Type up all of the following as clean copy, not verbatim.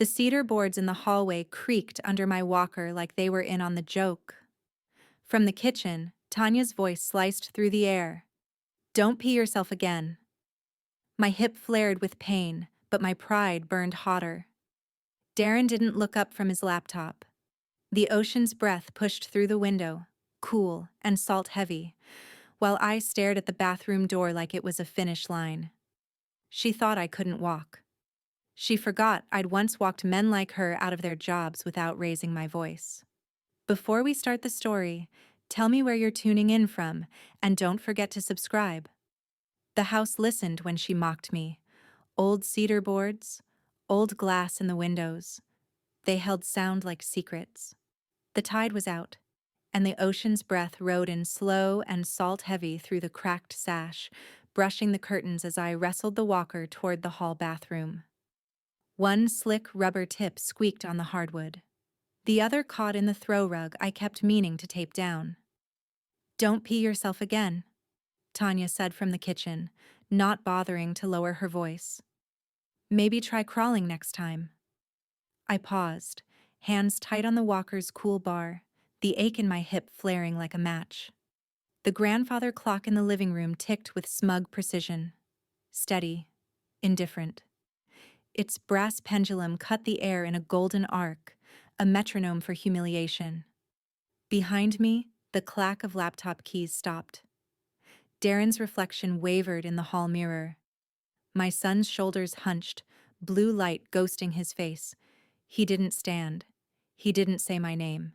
The cedar boards in the hallway creaked under my walker like they were in on the joke. From the kitchen, Tanya's voice sliced through the air. "Don't pee yourself again." My hip flared with pain, but my pride burned hotter. Darren didn't look up from his laptop. The ocean's breath pushed through the window, cool and salt-heavy, while I stared at the bathroom door like it was a finish line. She thought I couldn't walk. She forgot I'd once walked men like her out of their jobs without raising my voice. Before we start the story, tell me where you're tuning in from, and don't forget to subscribe. The house listened when she mocked me. Old cedar boards, old glass in the windows. They held sound like secrets. The tide was out, and the ocean's breath rode in slow and salt-heavy through the cracked sash, brushing the curtains as I wrestled the walker toward the hall bathroom. One slick rubber tip squeaked on the hardwood. The other caught in the throw rug I kept meaning to tape down. "Don't pee yourself again," Tanya said from the kitchen, not bothering to lower her voice. "Maybe try crawling next time." I paused, hands tight on the walker's cool bar, the ache in my hip flaring like a match. The grandfather clock in the living room ticked with smug precision. Steady, indifferent. Its brass pendulum cut the air in a golden arc, a metronome for humiliation. Behind me, the clack of laptop keys stopped. Darren's reflection wavered in the hall mirror. My son's shoulders hunched, blue light ghosting his face. He didn't stand. He didn't say my name.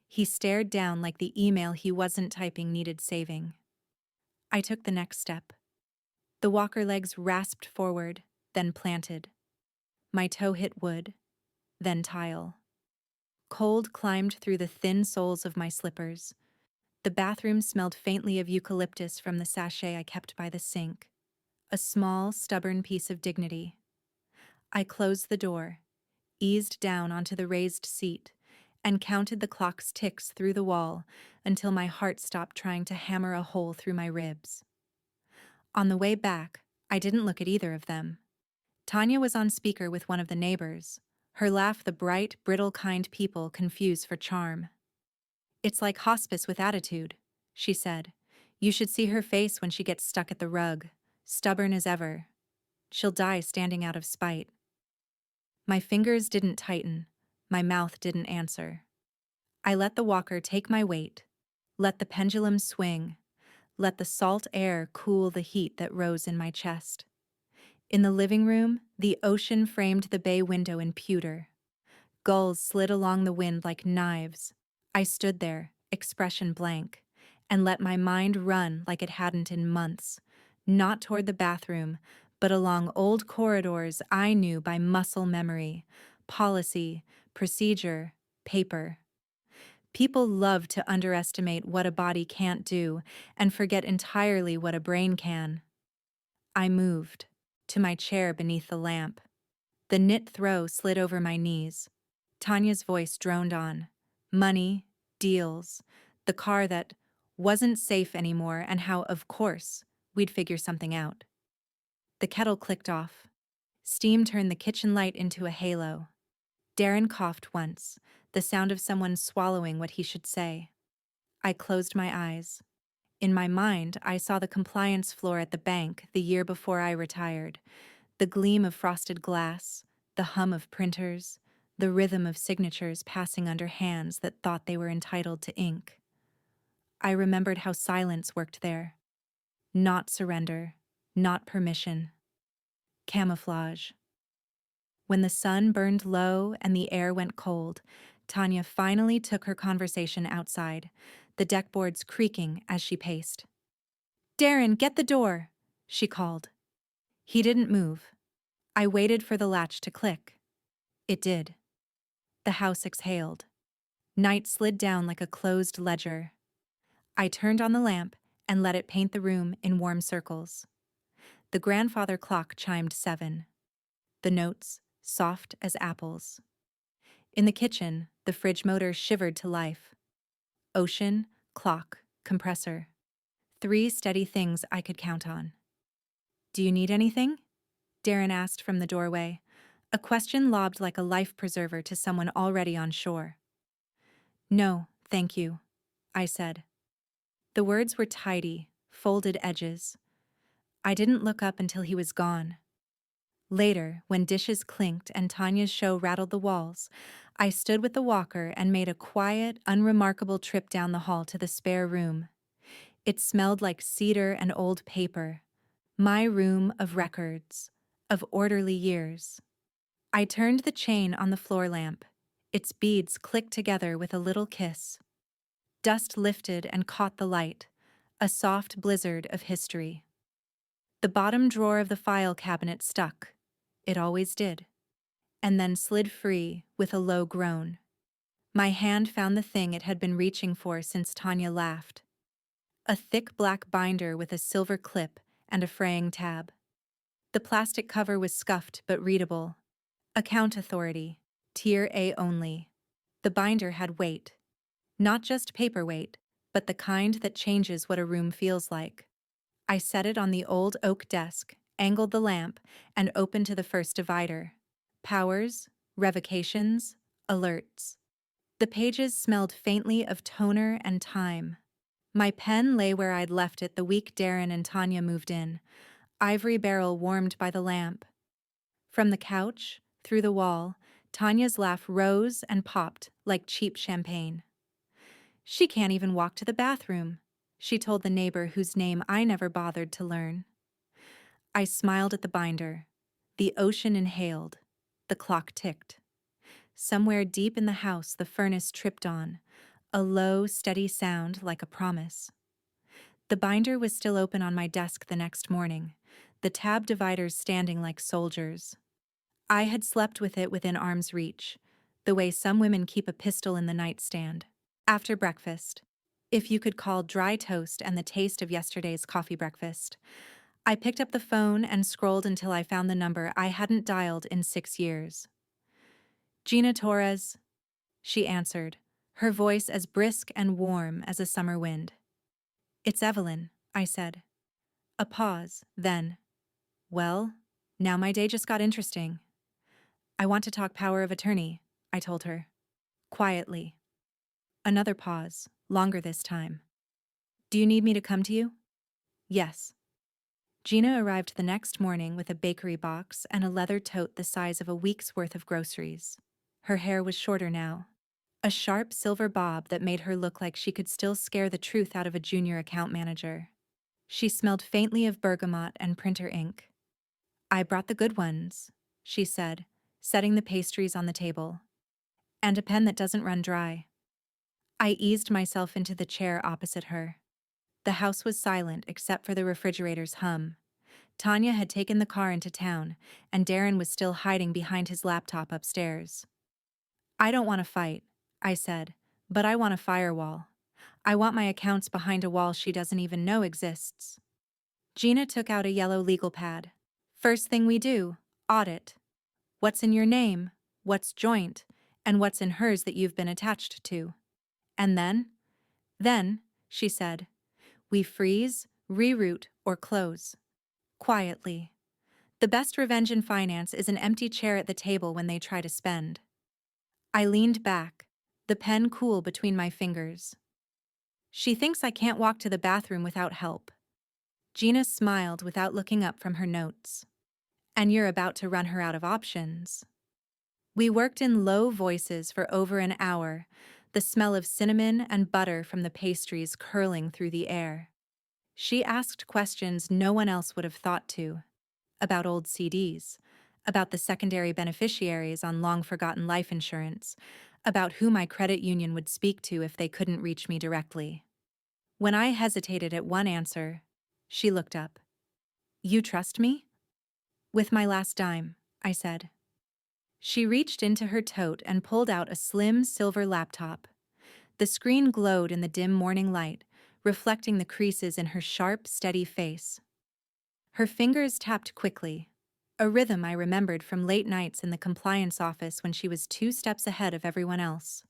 He stared down like the email he wasn't typing needed saving. I took the next step. The walker legs rasped forward, then planted. My toe hit wood, then tile. Cold climbed through the thin soles of my slippers. The bathroom smelled faintly of eucalyptus from the sachet I kept by the sink. A small, stubborn piece of dignity. I closed the door, eased down onto the raised seat, and counted the clock's ticks through the wall until my heart stopped trying to hammer a hole through my ribs. On the way back, I didn't look at either of them. Tanya was on speaker with one of the neighbors, her laugh the bright, brittle kind people confuse for charm. "It's like hospice with attitude," she said. "You should see her face when she gets stuck at the rug, stubborn as ever. She'll die standing out of spite." My fingers didn't tighten, my mouth didn't answer. I let the walker take my weight, let the pendulum swing, let the salt air cool the heat that rose in my chest. In the living room, the ocean framed the bay window in pewter. Gulls slid along the wind like knives. I stood there, expression blank, and let my mind run like it hadn't in months, not toward the bathroom, but along old corridors I knew by muscle memory, policy, procedure, paper. People love to underestimate what a body can't do and forget entirely what a brain can. I moved to my chair beneath the lamp. The knit throw slid over my knees. Tanya's voice droned on. Money, deals, the car that wasn't safe anymore, and how, of course, we'd figure something out. The kettle clicked off. Steam turned the kitchen light into a halo. Darren coughed once, the sound of someone swallowing what he should say. I closed my eyes. In my mind, I saw the compliance floor at the bank the year before I retired, the gleam of frosted glass, the hum of printers, the rhythm of signatures passing under hands that thought they were entitled to ink. I remembered how silence worked there. Not surrender, not permission. Camouflage. When the sun burned low and the air went cold, Tanya finally took her conversation outside, the deckboards creaking as she paced. "Darren, get the door," she called. He didn't move. I waited for the latch to click. It did. The house exhaled. Night slid down like a closed ledger. I turned on the lamp and let it paint the room in warm circles. The grandfather clock chimed 7. The notes, soft as apples. In the kitchen, the fridge motor shivered to life. Ocean, clock, compressor. 3 steady things I could count on. "Do you need anything?" Darren asked from the doorway, A question lobbed like a life preserver to someone already on shore. No, thank you, I said. The words were tidy, folded edges. I didn't look up until he was gone. Later, when dishes clinked and Tanya's show rattled the walls, I stood with the walker and made a quiet, unremarkable trip down the hall to the spare room. It smelled like cedar and old paper. My room of records, of orderly years. I turned the chain on the floor lamp. Its beads clicked together with a little kiss. Dust lifted and caught the light, a soft blizzard of history. The bottom drawer of the file cabinet stuck. It always did. And then slid free with a low groan. My hand found the thing it had been reaching for since Tanya laughed. A thick black binder with a silver clip and a fraying tab. The plastic cover was scuffed but readable. Account Authority, Tier A only. The binder had weight. Not just paper weight, but the kind that changes what a room feels like. I set it on the old oak desk, angled the lamp, and opened to the first divider. Powers, revocations, alerts. The pages smelled faintly of toner and time. My pen lay where I'd left it the week Darren and Tanya moved in, ivory barrel warmed by the lamp. From the couch, through the wall, Tanya's laugh rose and popped like cheap champagne. She can't even walk to the bathroom, she told the neighbor whose name I never bothered to learn. I smiled at the binder. The ocean inhaled. The clock ticked. Somewhere deep in the house the furnace tripped on, a low, steady sound like a promise. The binder was still open on my desk the next morning, the tab dividers standing like soldiers. I had slept with it within arm's reach, the way some women keep a pistol in the nightstand. After breakfast, if you could call dry toast and the taste of yesterday's coffee breakfast, I picked up the phone and scrolled until I found the number I hadn't dialed in 6 years. Gina Torres, she answered, her voice as brisk and warm as a summer wind. It's Evelyn, I said. A pause, then. Well, now my day just got interesting. I want to talk power of attorney, I told her. Quietly. Another pause, longer this time. Do you need me to come to you? Yes. Gina arrived the next morning with a bakery box and a leather tote the size of a week's worth of groceries. Her hair was shorter now. A sharp silver bob that made her look like she could still scare the truth out of a junior account manager. She smelled faintly of bergamot and printer ink. I brought the good ones, she said, setting the pastries on the table. And a pen that doesn't run dry. I eased myself into the chair opposite her. The house was silent except for the refrigerator's hum. Tanya had taken the car into town, and Darren was still hiding behind his laptop upstairs. I don't want to fight, I said, but I want a firewall. I want my accounts behind a wall she doesn't even know exists. Gina took out a yellow legal pad. First thing we do, audit. What's in your name, what's joint, and what's in hers that you've been attached to. And then, she said, we freeze, reroute, or close. Quietly. The best revenge in finance is an empty chair at the table when they try to spend. I leaned back, the pen cool between my fingers. She thinks I can't walk to the bathroom without help. Gina smiled without looking up from her notes. And you're about to run her out of options. We worked in low voices for over an hour, the smell of cinnamon and butter from the pastries curling through the air. She asked questions no one else would have thought to. About old CDs, about the secondary beneficiaries on long-forgotten life insurance, about who my credit union would speak to if they couldn't reach me directly. When I hesitated at one answer, she looked up. You trust me? With my last dime, I said. She reached into her tote and pulled out a slim silver laptop. The screen glowed in the dim morning light, reflecting the creases in her sharp, steady face. Her fingers tapped quickly, a rhythm I remembered from late nights in the compliance office when she was 2 steps ahead of everyone else.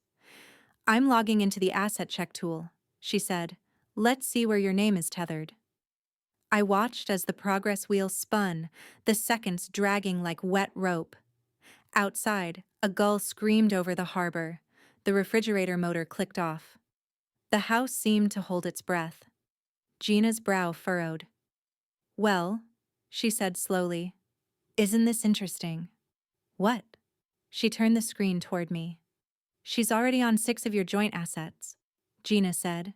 I'm logging into the asset check tool, she said. Let's see where your name is tethered. I watched as the progress wheel spun, the seconds dragging like wet rope. Outside, a gull screamed over the harbor. The refrigerator motor clicked off. The house seemed to hold its breath. Gina's brow furrowed. "Well," she said slowly, "isn't this interesting?" "What?" She turned the screen toward me. "She's already on 6 of your joint assets," Gina said,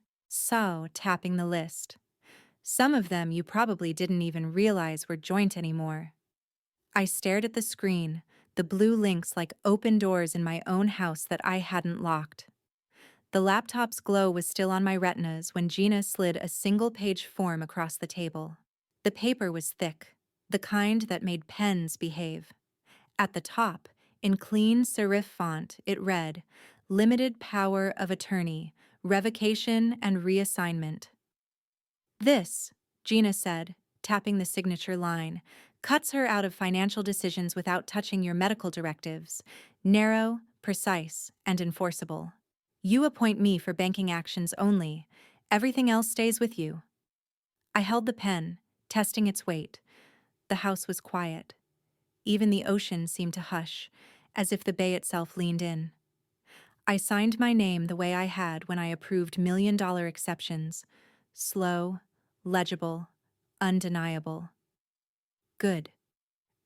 tapping the list. "Some of them you probably didn't even realize were joint anymore." I stared at the screen, the blue links like open doors in my own house that I hadn't locked. The laptop's glow was still on my retinas when Gina slid a single-page form across the table. The paper was thick, the kind that made pens behave. At the top, in clean serif font, it read, "Limited power of attorney, revocation and reassignment." "This," Gina said, tapping the signature line, "cuts her out of financial decisions without touching your medical directives. Narrow, precise, and enforceable. You appoint me for banking actions only. Everything else stays with you." I held the pen, testing its weight. The house was quiet. Even the ocean seemed to hush, as if the bay itself leaned in. I signed my name the way I had when I approved million-dollar exceptions. Slow, legible, undeniable. "Good,"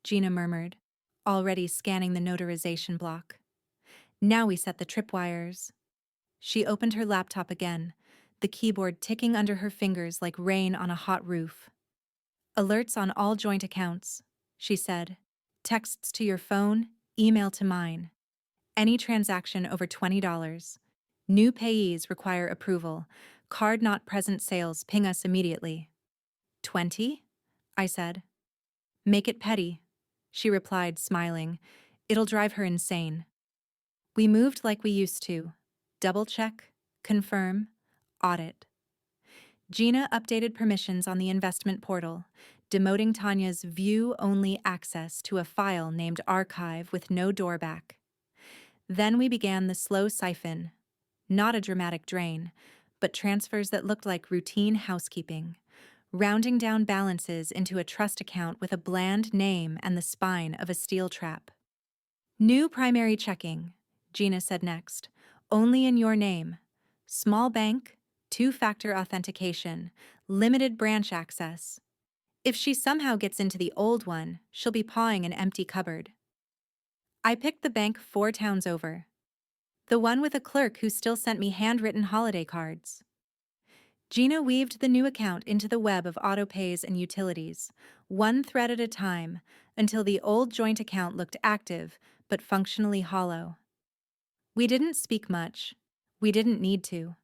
Gina murmured, already scanning the notarization block. "Now we set the tripwires." She opened her laptop again, the keyboard ticking under her fingers like rain on a hot roof. "Alerts on all joint accounts," she said. "Texts to your phone, email to mine. Any transaction over $20. New payees require approval. Card not present sales ping us immediately." "20?" I said. "Make it petty," she replied, smiling. "It'll drive her insane." We moved like we used to. Double check, confirm, audit. Gina updated permissions on the investment portal, demoting Tanya's view-only access to a file named Archive with no doorback. Then we began the slow siphon. Not a dramatic drain, but transfers that looked like routine housekeeping, rounding down balances into a trust account with a bland name and the spine of a steel trap. "New primary checking," Gina said next. "Only in your name. Small bank, two-factor authentication, limited branch access. If she somehow gets into the old one, she'll be pawing an empty cupboard." I picked the bank 4 towns over. The one with a clerk who still sent me handwritten holiday cards. Gina weaved the new account into the web of autopays and utilities, one thread at a time, until the old joint account looked active, but functionally hollow. We didn't speak much. We didn't need to.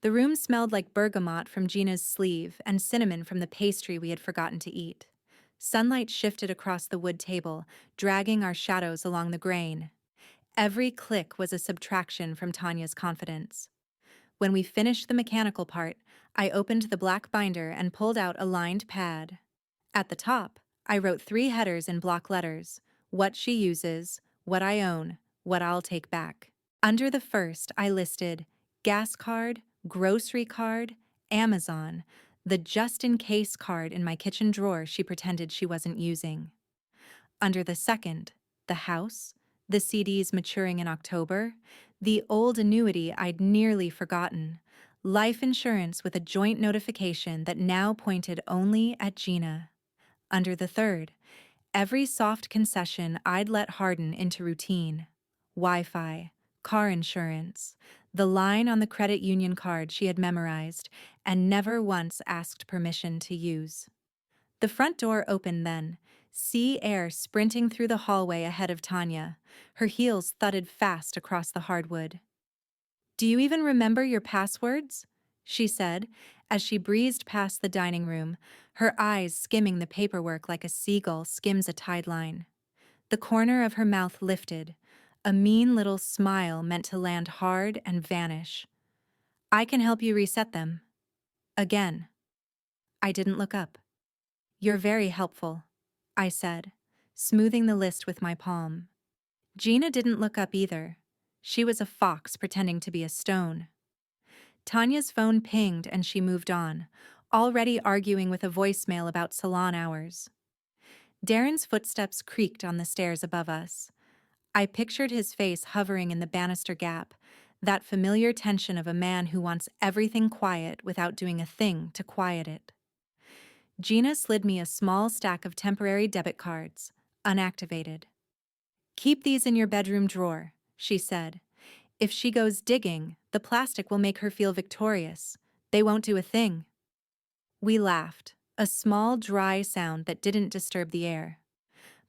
The room smelled like bergamot from Gina's sleeve and cinnamon from the pastry we had forgotten to eat. Sunlight shifted across the wood table, dragging our shadows along the grain. Every click was a subtraction from Tanya's confidence. When we finished the mechanical part, I opened the black binder and pulled out a lined pad. At the top, I wrote 3 headers in block letters: what she uses, what I own, what I'll take back. Under the first, I listed gas card, grocery card, Amazon, the just-in-case card in my kitchen drawer she pretended she wasn't using. Under the second, the house, the CDs maturing in October, the old annuity I'd nearly forgotten, life insurance with a joint notification that now pointed only at Gina. Under the third, every soft concession I'd let harden into routine: Wi-Fi, car insurance, the line on the credit union card she had memorized and never once asked permission to use. The front door opened then, sea air sprinting through the hallway ahead of Tanya. Her heels thudded fast across the hardwood. "Do you even remember your passwords?" she said, as she breezed past the dining room, her eyes skimming the paperwork like a seagull skims a tide line. The corner of her mouth lifted, a mean little smile meant to land hard and vanish. "I can help you reset them." Again. I didn't look up. "You're very helpful," I said, smoothing the list with my palm. Gina didn't look up either. She was a fox pretending to be a stone. Tanya's phone pinged and she moved on, already arguing with a voicemail about salon hours. Darren's footsteps creaked on the stairs above us. I pictured his face hovering in the banister gap, that familiar tension of a man who wants everything quiet without doing a thing to quiet it. Gina slid me a small stack of temporary debit cards, unactivated. "Keep these in your bedroom drawer," she said. "If she goes digging, the plastic will make her feel victorious. They won't do a thing." We laughed, a small, dry sound that didn't disturb the air.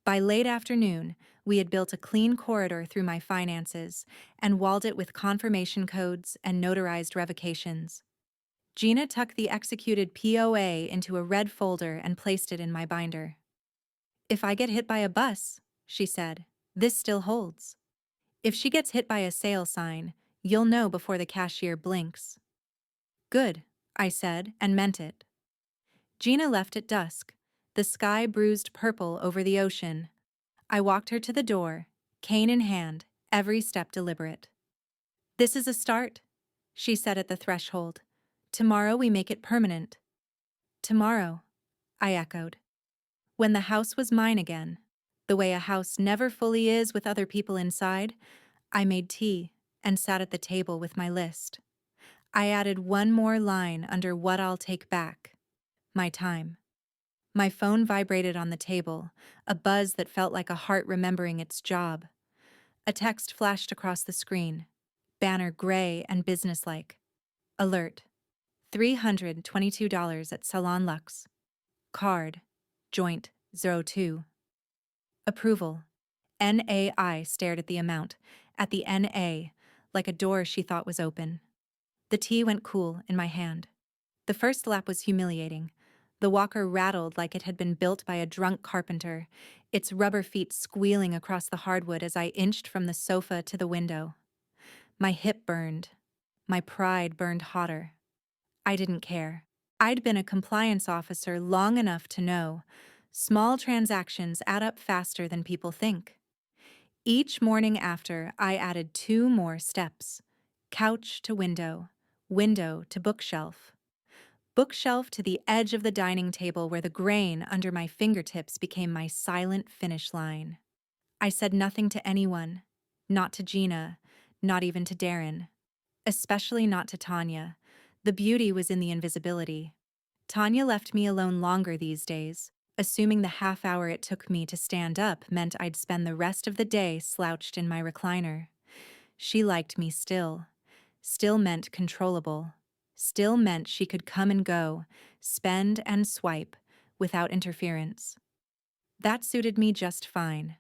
By late afternoon, we had built a clean corridor through my finances and walled it with confirmation codes and notarized revocations. Gina tucked the executed POA into a red folder and placed it in my binder. "If I get hit by a bus," she said, "this still holds. If she gets hit by a sale sign, you'll know before the cashier blinks." "Good," I said, and meant it. Gina left at dusk, the sky bruised purple over the ocean. I walked her to the door, cane in hand, every step deliberate. "This is a start," she said at the threshold. "Tomorrow we make it permanent." "Tomorrow," I echoed. When the house was mine again, the way a house never fully is with other people inside, I made tea and sat at the table with my list. I added one more line under what I'll take back: my time. My phone vibrated on the table, a buzz that felt like a heart remembering its job. A text flashed across the screen, banner gray and businesslike. "Alert. $322 at Salon Luxe. Card. Joint 02. Approval." NAI stared at the amount, at the NA, like a door she thought was open. The tea went cool in my hand. The first lap was humiliating. The walker rattled like it had been built by a drunk carpenter, its rubber feet squealing across the hardwood as I inched from the sofa to the window. My hip burned. My pride burned hotter. I didn't care. I'd been a compliance officer long enough to know small transactions add up faster than people think. Each morning after, I added 2 more steps: couch to window, window to bookshelf, bookshelf to the edge of the dining table where the grain under my fingertips became my silent finish line. I said nothing to anyone, not to Gina, not even to Darren, especially not to Tanya. The beauty was in the invisibility. Tanya left me alone longer these days, assuming the half hour it took me to stand up meant I'd spend the rest of the day slouched in my recliner. She liked me still. Still meant controllable. Still meant she could come and go, spend and swipe, without interference. That suited me just fine.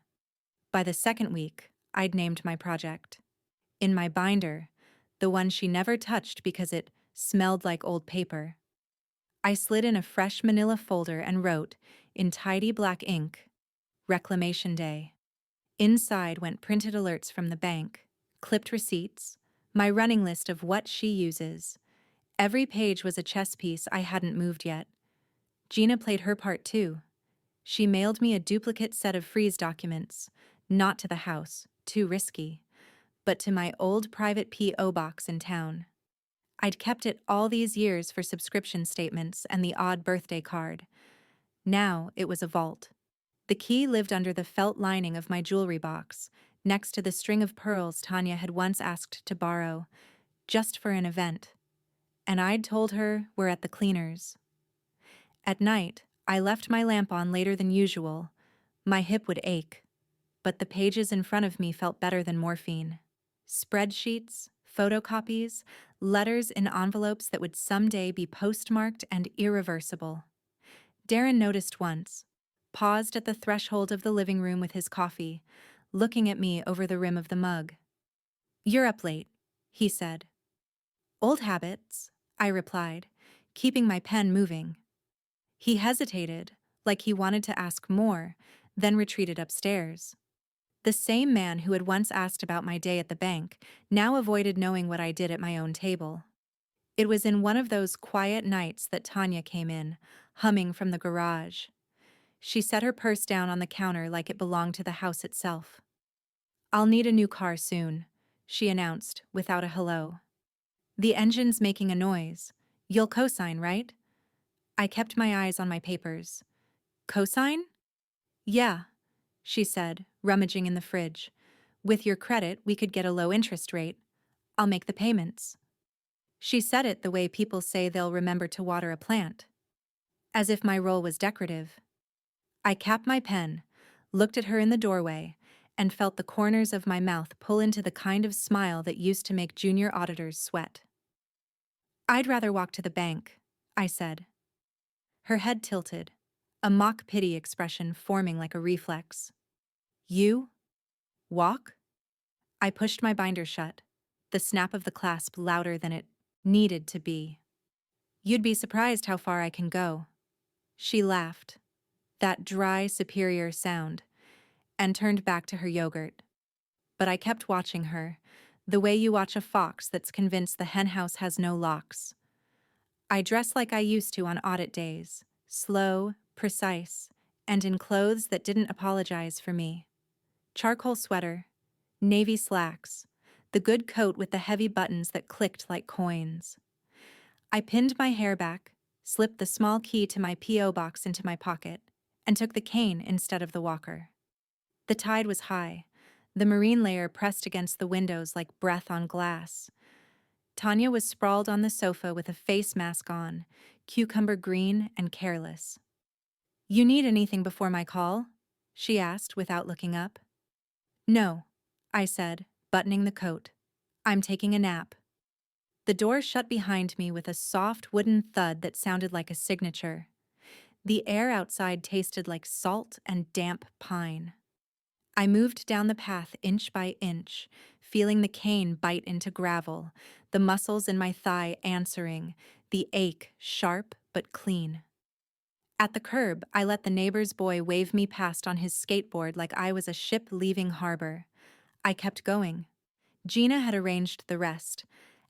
By the second week, I'd named my project. In my binder, the one she never touched because it smelled like old paper, I slid in a fresh manila folder and wrote, in tidy black ink, "Reclamation Day." Inside went printed alerts from the bank, clipped receipts, my running list of what she uses. Every page was a chess piece I hadn't moved yet. Gina played her part too. She mailed me a duplicate set of freeze documents, not to the house, too risky, but to my old private P.O. box in town. I'd kept it all these years for subscription statements and the odd birthday card. Now it was a vault. The key lived under the felt lining of my jewelry box, next to the string of pearls Tanya had once asked to borrow, just for an event. And I'd told her we're at the cleaners. At night, I left my lamp on later than usual. My hip would ache, but the pages in front of me felt better than morphine. Spreadsheets, photocopies, letters in envelopes that would someday be postmarked and irreversible. Darren noticed once, paused at the threshold of the living room with his coffee, looking at me over the rim of the mug. "You're up late," he said. "Old habits," I replied, keeping my pen moving. He hesitated, like he wanted to ask more, then retreated upstairs. The same man who had once asked about my day at the bank now avoided knowing what I did at my own table. It was in one of those quiet nights that Tanya came in, humming from the garage. She set her purse down on the counter like it belonged to the house itself. "I'll need a new car soon," she announced, without a hello. "The engine's making a noise. You'll co-sign, right?" I kept my eyes on my papers. "Co-sign?" "Yeah," she said, rummaging in the fridge. With your credit, we could get a low interest rate. I'll make the payments. She said it the way people say they'll remember to water a plant. As if my role was decorative. I capped my pen, looked at her in the doorway, and felt the corners of my mouth pull into the kind of smile that used to make junior auditors sweat. I'd rather walk to the bank, I said. Her head tilted, a mock pity expression forming like a reflex. You? Walk? I pushed my binder shut, the snap of the clasp louder than it needed to be. You'd be surprised how far I can go. She laughed, that dry, superior sound, and turned back to her yogurt. But I kept watching her, the way you watch a fox that's convinced the henhouse has no locks. I dressed like I used to on audit days, slow, precise, and in clothes that didn't apologize for me. Charcoal sweater, navy slacks, the good coat with the heavy buttons that clicked like coins. I pinned my hair back, slipped the small key to my P.O. box into my pocket, and took the cane instead of the walker. The tide was high, the marine layer pressed against the windows like breath on glass. Tanya was sprawled on the sofa with a face mask on, cucumber green and careless. You need anything before my call? She asked without looking up. No, I said, buttoning the coat. I'm taking a nap. The door shut behind me with a soft wooden thud that sounded like a signature. The air outside tasted like salt and damp pine. I moved down the path inch by inch, feeling the cane bite into gravel, the muscles in my thigh answering, the ache sharp but clean. At the curb, I let the neighbor's boy wave me past on his skateboard like I was a ship leaving harbor. I kept going. Gina had arranged the rest.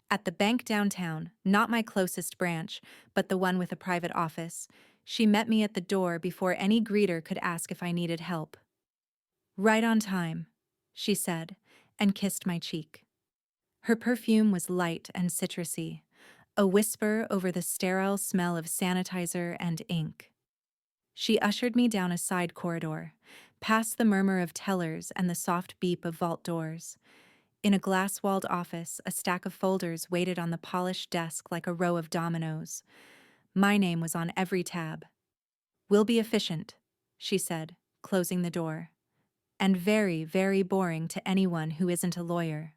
At the bank downtown, not my closest branch, but the one with a private office, she met me at the door before any greeter could ask if I needed help. Right on time, she said, and kissed my cheek. Her perfume was light and citrusy, a whisper over the sterile smell of sanitizer and ink. She ushered me down a side corridor, past the murmur of tellers and the soft beep of vault doors. In a glass-walled office, a stack of folders waited on the polished desk like a row of dominoes. My name was on every tab. We'll be efficient, she said, closing the door. And very, very boring to anyone who isn't a lawyer.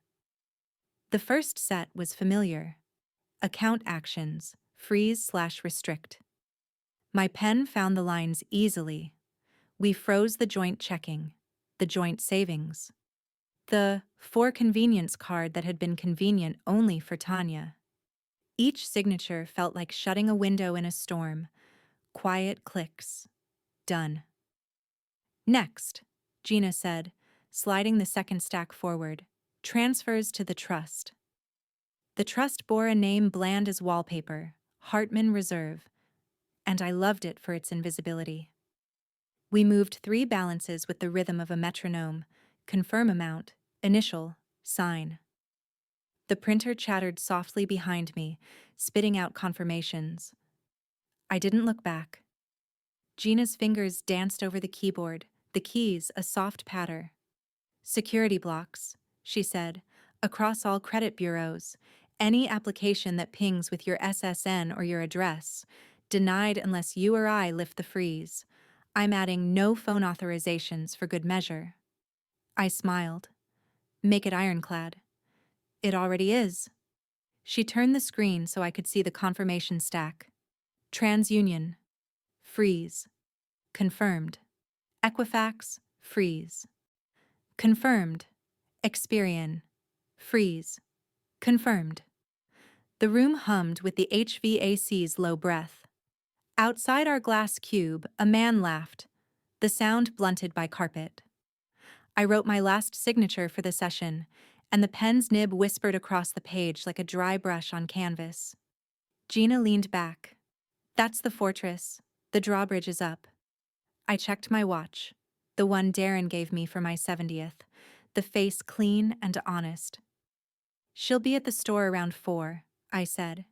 The first set was familiar. Account actions, freeze/restrict. My pen found the lines easily. We froze the joint checking, the joint savings. The for convenience card that had been convenient only for Tanya. Each signature felt like shutting a window in a storm. Quiet clicks. Done. Next, Gina said, sliding the second stack forward. Transfers to the trust. The trust bore a name bland as wallpaper, Hartman Reserve, and I loved it for its invisibility. We moved 3 balances with the rhythm of a metronome: confirm amount, initial, sign. The printer chattered softly behind me, spitting out confirmations. I didn't look back. Gina's fingers danced over the keyboard, the keys a soft patter. Security blocks, she said, across all credit bureaus. Any application that pings with your SSN or your address. Denied unless you or I lift the freeze. I'm adding no phone authorizations for good measure. I smiled. Make it ironclad. It already is. She turned the screen so I could see the confirmation stack. TransUnion. Freeze. Confirmed. Equifax. Freeze. Confirmed. Experian. Freeze. Confirmed. The room hummed with the HVAC's low breath. Outside our glass cube, a man laughed, the sound blunted by carpet. I wrote my last signature for the session, and the pen's nib whispered across the page like a dry brush on canvas. Gina leaned back. That's the fortress. The drawbridge is up. I checked my watch, the one Darren gave me for my 70th, the face clean and honest. She'll be at the store around 4, I said.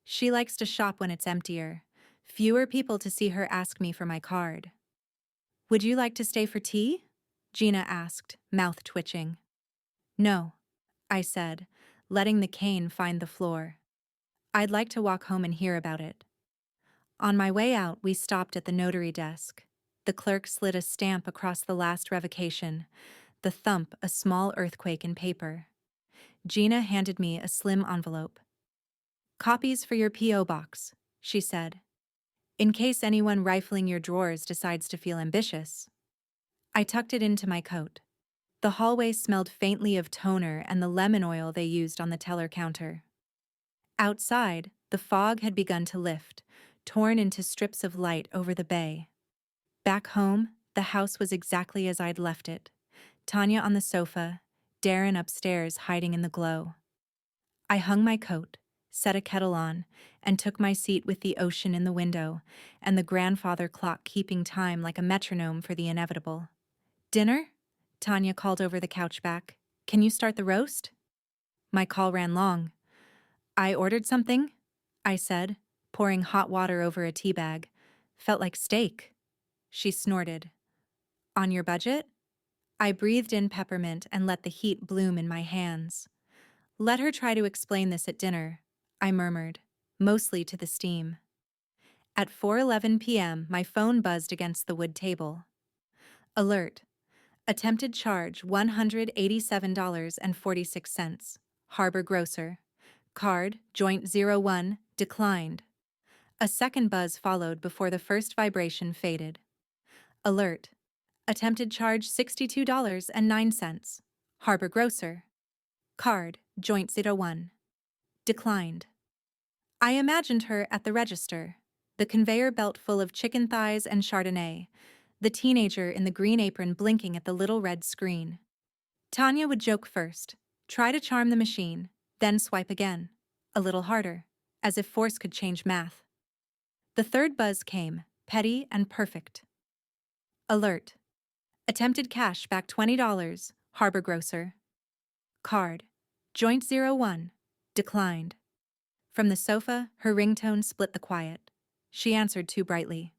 She likes to shop when it's emptier. Fewer people to see her ask me for my card. Would you like to stay for tea? Gina asked, mouth twitching. No, I said, letting the cane find the floor. I'd like to walk home and hear about it. On my way out, we stopped at the notary desk. The clerk slid a stamp across the last revocation, the thump a small earthquake in paper. Gina handed me a slim envelope. Copies for your P.O. box, she said, in case anyone rifling your drawers decides to feel ambitious. I tucked it into my coat. The hallway smelled faintly of toner and the lemon oil they used on the teller counter. Outside, the fog had begun to lift, torn into strips of light over the bay. Back home, the house was exactly as I'd left it. Tanya on the sofa, Darren upstairs hiding in the glow. I hung my coat, set a kettle on, and took my seat with the ocean in the window and the grandfather clock keeping time like a metronome for the inevitable. Dinner? Tanya called over the couch back. Can you start the roast? My call ran long. I ordered something, I said, pouring hot water over a tea bag. Felt like steak. She snorted. On your budget? I breathed in peppermint and let the heat bloom in my hands. Let her try to explain this at dinner, I murmured, mostly to the steam. At 4:11 p.m., my phone buzzed against the wood table. Alert. Attempted charge $187.46. Harbor Grocer. Card, joint 01, declined. A second buzz followed before the first vibration faded. Alert. Attempted charge $62.09. Harbor Grocer. Card, joint 01. Declined. I imagined her at the register, the conveyor belt full of chicken thighs and Chardonnay, the teenager in the green apron blinking at the little red screen. Tanya would joke first, try to charm the machine, then swipe again, a little harder, as if force could change math. The third buzz came, petty and perfect. Alert. Attempted cash back $20, Harbor Grocer. Card, joint 01, declined. From the sofa, her ringtone split the quiet. She answered too brightly.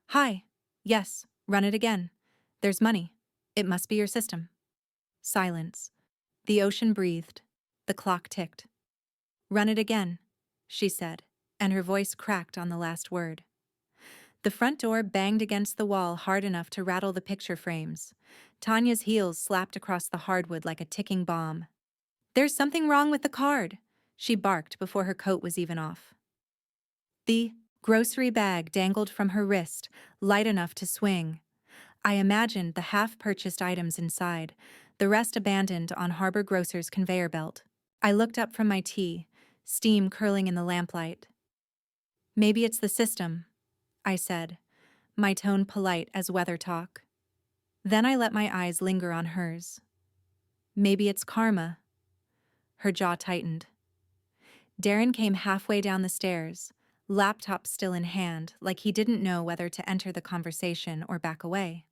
Hi. Yes, run it again. There's money. It must be your system. Silence. The ocean breathed. The clock ticked. Run it again, she said, and her voice cracked on the last word. The front door banged against the wall hard enough to rattle the picture frames. Tanya's heels slapped across the hardwood like a ticking bomb. There's something wrong with the card, she barked before her coat was even off. The grocery bag dangled from her wrist, light enough to swing. I imagined the half-purchased items inside, the rest abandoned on Harbor Grocer's conveyor belt. I looked up from my tea, steam curling in the lamplight. Maybe it's the system, I said, my tone polite as weather talk. Then I let my eyes linger on hers. Maybe it's karma. Her jaw tightened. Darren came halfway down the stairs, laptop still in hand, like he didn't know whether to enter the conversation or back away.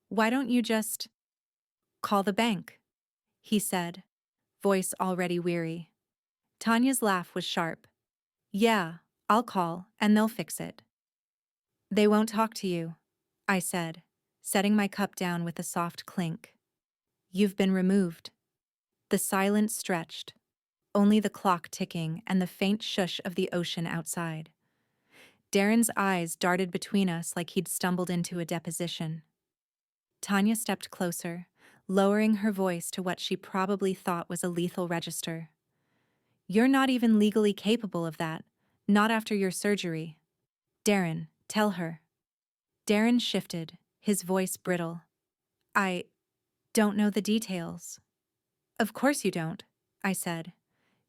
Why don't you just call the bank? He said, voice already weary. Tanya's laugh was sharp. Yeah, I'll call, and they'll fix it. They won't talk to you, I said, setting my cup down with a soft clink. You've been removed. The silence stretched, only the clock ticking and the faint shush of the ocean outside. Darren's eyes darted between us like he'd stumbled into a deposition. Tanya stepped closer, lowering her voice to what she probably thought was a lethal register. You're not even legally capable of that, not after your surgery. Darren, tell her. Darren shifted, his voice brittle. I don't know the details. Of course you don't, I said.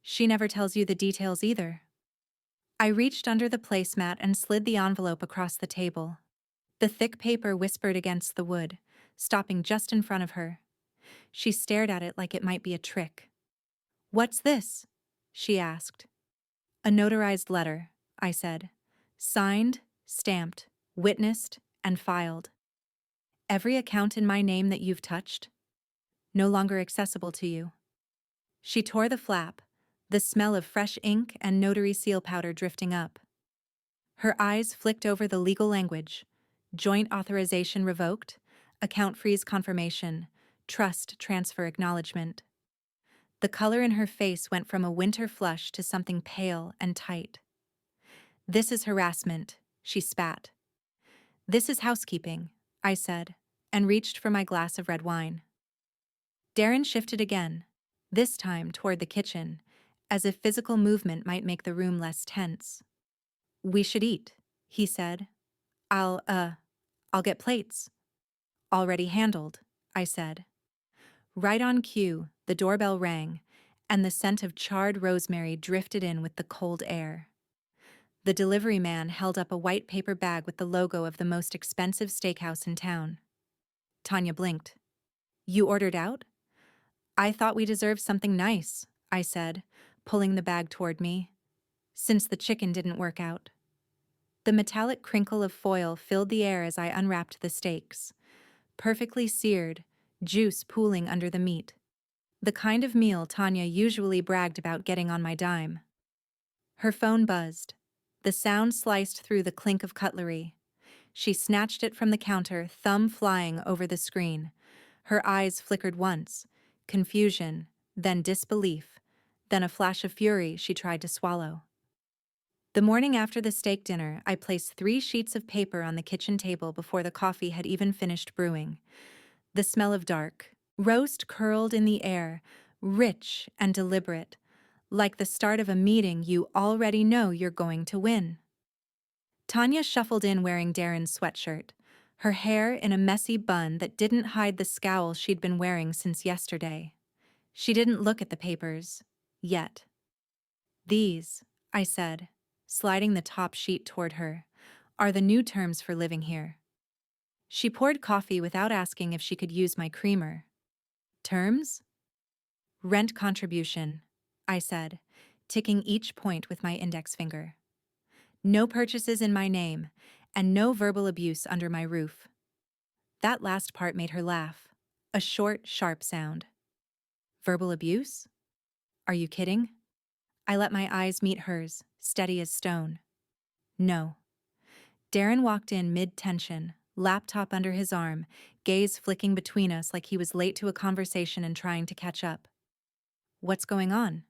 She never tells you the details either. I reached under the placemat and slid the envelope across the table. The thick paper whispered against the wood, stopping just in front of her. She stared at it like it might be a trick. What's this? She asked. A notarized letter, I said. Signed, stamped, witnessed, and filed. Every account in my name that you've touched, no longer accessible to you. She tore the flap, the smell of fresh ink and notary seal powder drifting up. Her eyes flicked over the legal language. Joint authorization revoked, account freeze confirmation, trust transfer acknowledgement. The color in her face went from a winter flush to something pale and tight. "This is harassment," she spat. "This is housekeeping," I said, and reached for my glass of red wine. Darren shifted again, this time toward the kitchen, as if physical movement might make the room less tense. "We should eat," he said. I'll get plates." "Already handled," I said. Right on cue, the doorbell rang, and the scent of charred rosemary drifted in with the cold air. The delivery man held up a white paper bag with the logo of the most expensive steakhouse in town. Tanya blinked. "You ordered out?" "I thought we deserved something nice," I said, pulling the bag toward me, "since the chicken didn't work out." The metallic crinkle of foil filled the air as I unwrapped the steaks. Perfectly seared, juice pooling under the meat. The kind of meal Tanya usually bragged about getting on my dime. Her phone buzzed. The sound sliced through the clink of cutlery. She snatched it from the counter, thumb flying over the screen. Her eyes flickered once, confusion, then disbelief, then a flash of fury she tried to swallow. The morning after the steak dinner, I placed 3 sheets of paper on the kitchen table before the coffee had even finished brewing. The smell of dark roast curled in the air, rich and deliberate, like the start of a meeting you already know you're going to win. Tanya shuffled in wearing Darren's sweatshirt, her hair in a messy bun that didn't hide the scowl she'd been wearing since yesterday. She didn't look at the papers. Yet. "These," I said, sliding the top sheet toward her, "are the new terms for living here." She poured coffee without asking if she could use my creamer. "Terms?" "Rent contribution," I said, ticking each point with my index finger. "No purchases in my name, and no verbal abuse under my roof." That last part made her laugh, a short, sharp sound. "Verbal abuse? Are you kidding?" I let my eyes meet hers, steady as stone. "No." Darren walked in mid-tension, laptop under his arm, gaze flicking between us like he was late to a conversation and trying to catch up. "What's going on?"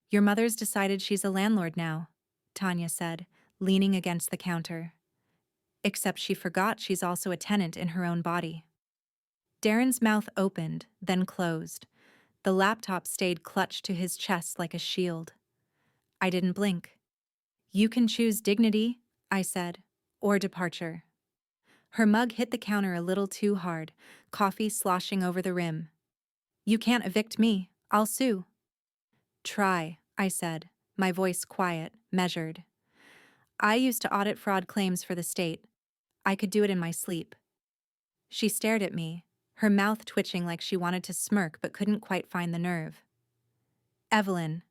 "Your mother's decided she's a landlord now," Tanya said, leaning against the counter. "Except she forgot she's also a tenant in her own body." Darren's mouth opened, then closed. The laptop stayed clutched to his chest like a shield. I didn't blink. "You can choose dignity," I said, "or departure." Her mug hit the counter a little too hard, coffee sloshing over the rim. "You can't evict me. I'll sue." "Try," I said, my voice quiet, measured. "I used to audit fraud claims for the state. I could do it in my sleep." She stared at me, her mouth twitching like she wanted to smirk but couldn't quite find the nerve. "Evelyn,"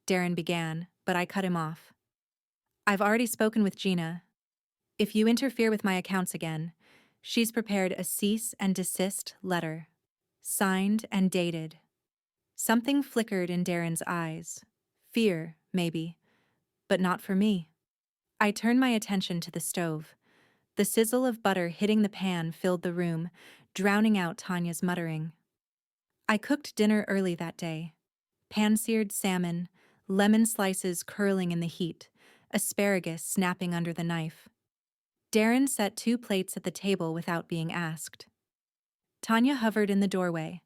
Darren began, but I cut him off. "I've already spoken with Gina. If you interfere with my accounts again, she's prepared a cease and desist letter. Signed and dated." Something flickered in Darren's eyes. Fear, maybe, but not for me. I turned my attention to the stove. The sizzle of butter hitting the pan filled the room, drowning out Tanya's muttering. I cooked dinner early that day. Pan-seared salmon, lemon slices curling in the heat, asparagus snapping under the knife. Darren set 2 plates at the table without being asked. Tanya hovered in the doorway,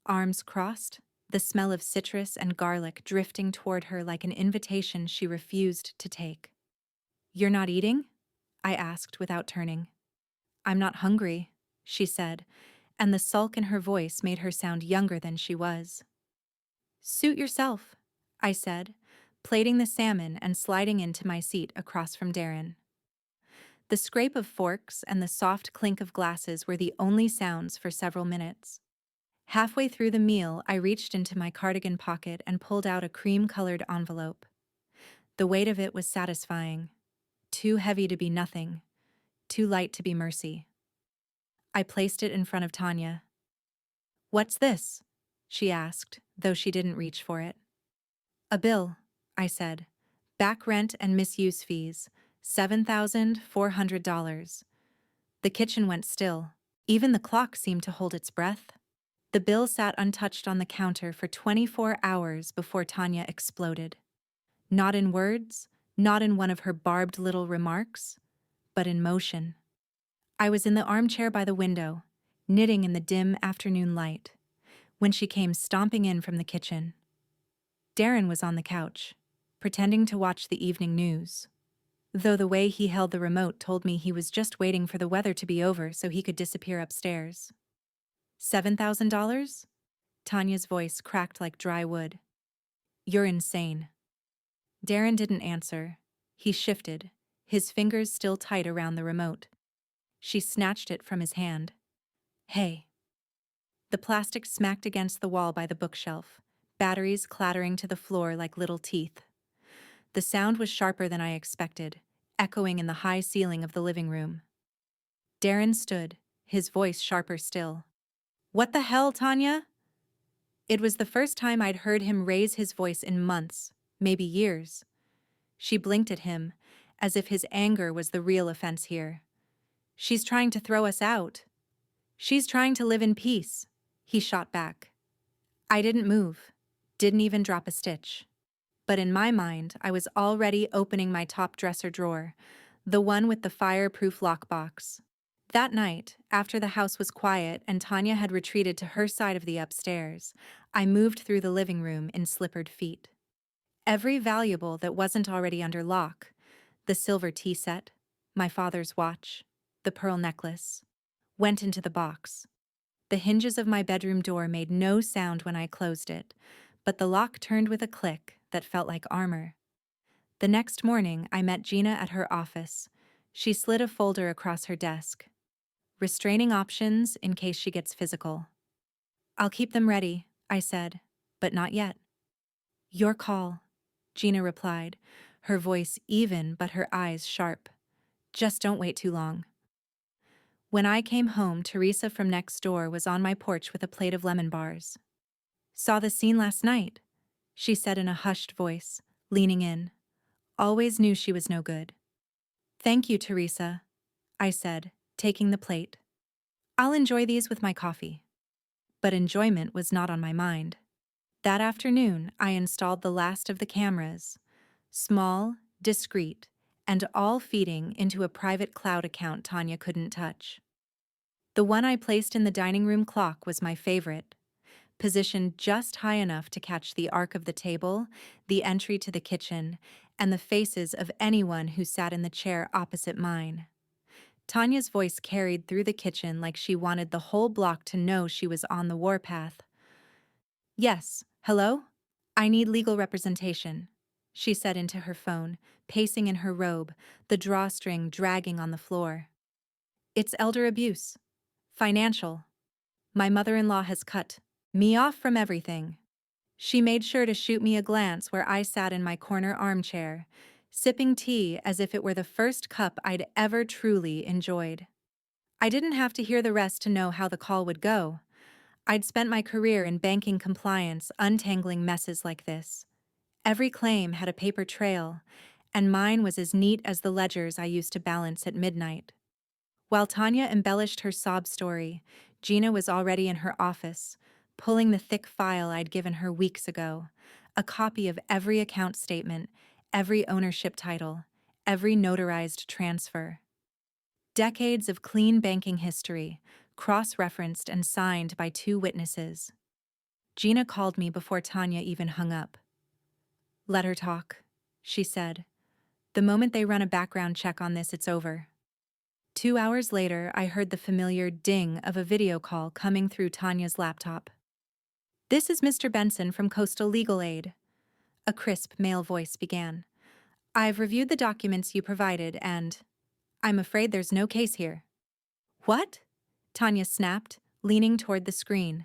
arms crossed, the smell of citrus and garlic drifting toward her like an invitation she refused to take. "You're not eating?" I asked without turning. "I'm not hungry," she said, and the sulk in her voice made her sound younger than she was. "Suit yourself," I said, plating the salmon and sliding into my seat across from Darren. The scrape of forks and the soft clink of glasses were the only sounds for several minutes. Halfway through the meal, I reached into my cardigan pocket and pulled out a cream-colored envelope. The weight of it was satisfying. Too heavy to be nothing. Too light to be mercy. I placed it in front of Tanya. "What's this?" she asked, though she didn't reach for it. "A bill," I said. "Back rent and misuse fees. $7,400. The kitchen went still. Even the clock seemed to hold its breath. The bill sat untouched on the counter for 24 hours before Tanya exploded. Not in words, not in one of her barbed little remarks, but in motion. I was in the armchair by the window, knitting in the dim afternoon light, when she came stomping in from the kitchen. Darren was on the couch, pretending to watch the evening news, though the way he held the remote told me he was just waiting for the weather to be over so he could disappear upstairs. $7,000? Tanya's voice cracked like dry wood. You're insane. Darren didn't answer. He shifted, his fingers still tight around the remote. She snatched it from his hand. Hey. The plastic smacked against the wall by the bookshelf, batteries clattering to the floor like little teeth. The sound was sharper than I expected, echoing in the high ceiling of the living room. Darren stood, his voice sharper still. What the hell, Tanya? It was the first time I'd heard him raise his voice in months, maybe years. She blinked at him, as if his anger was the real offense here. She's trying to throw us out. She's trying to live in peace, he shot back. I didn't move, didn't even drop a stitch. But in my mind, I was already opening my top dresser drawer, the one with the fireproof lockbox. That night, after the house was quiet and Tanya had retreated to her side of the upstairs, I moved through the living room in slippered feet. Every valuable that wasn't already under lock, the silver tea set, my father's watch, the pearl necklace, went into the box. The hinges of my bedroom door made no sound when I closed it, but the lock turned with a click that felt like armor. The next morning, I met Gina at her office. She slid a folder across her desk. Restraining options in case she gets physical. I'll keep them ready, I said, but not yet. Your call, Gina replied, her voice even but her eyes sharp. Just don't wait too long. When I came home, Teresa from next door was on my porch with a plate of lemon bars. Saw the scene last night, she said in a hushed voice, leaning in. Always knew she was no good. Thank you, Teresa, I said, taking the plate. I'll enjoy these with my coffee. But enjoyment was not on my mind. That afternoon, I installed the last of the cameras, small, discreet, and all feeding into a private cloud account Tanya couldn't touch. The one I placed in the dining room clock was my favorite, positioned just high enough to catch the arc of the table, the entry to the kitchen, and the faces of anyone who sat in the chair opposite mine. Tanya's voice carried through the kitchen like she wanted the whole block to know she was on the warpath. Yes, hello? I need legal representation, she said into her phone, pacing in her robe, the drawstring dragging on the floor. It's elder abuse. Financial. My mother-in-law has cut me off from everything. She made sure to shoot me a glance where I sat in my corner armchair, sipping tea as if it were the first cup I'd ever truly enjoyed. I didn't have to hear the rest to know how the call would go. I'd spent my career in banking compliance untangling messes like this. Every claim had a paper trail, and mine was as neat as the ledgers I used to balance at midnight. While Tanya embellished her sob story, Gina was already in her office, pulling the thick file I'd given her weeks ago, a copy of every account statement, every ownership title, every notarized transfer. Decades of clean banking history, cross-referenced and signed by 2 witnesses. Gina called me before Tanya even hung up. Let her talk, she said. The moment they run a background check on this, it's over. 2 hours later, I heard the familiar ding of a video call coming through Tanya's laptop. This is Mr. Benson from Coastal Legal Aid. A crisp male voice began. I've reviewed the documents you provided and I'm afraid there's no case here. What? Tanya snapped, leaning toward the screen.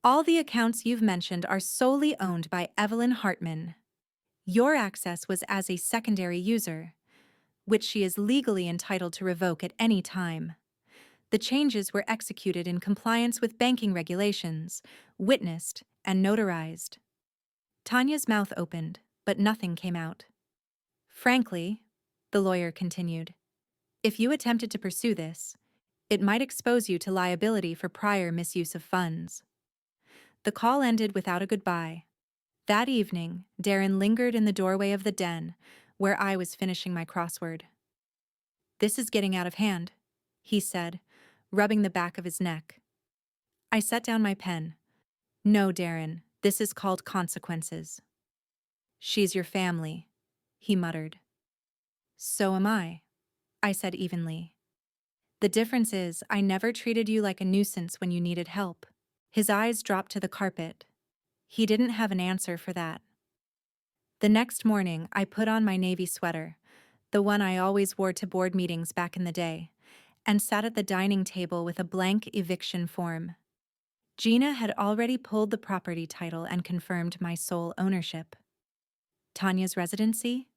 All the accounts you've mentioned are solely owned by Evelyn Hartman. Your access was as a secondary user, which she is legally entitled to revoke at any time. The changes were executed in compliance with banking regulations, witnessed and notarized. Tanya's mouth opened, but nothing came out. Frankly, the lawyer continued, if you attempted to pursue this, it might expose you to liability for prior misuse of funds. The call ended without a goodbye. That evening, Darren lingered in the doorway of the den, where I was finishing my crossword. "This is getting out of hand," he said, rubbing the back of his neck. I set down my pen. "No, Darren, this is called consequences." "She's your family," he muttered. "So am I said evenly. "The difference is I never treated you like a nuisance when you needed help." His eyes dropped to the carpet. He didn't have an answer for that. The next morning, I put on my navy sweater, the one I always wore to board meetings back in the day, and sat at the dining table with a blank eviction form. Gina had already pulled the property title and confirmed my sole ownership. Tanya's residency?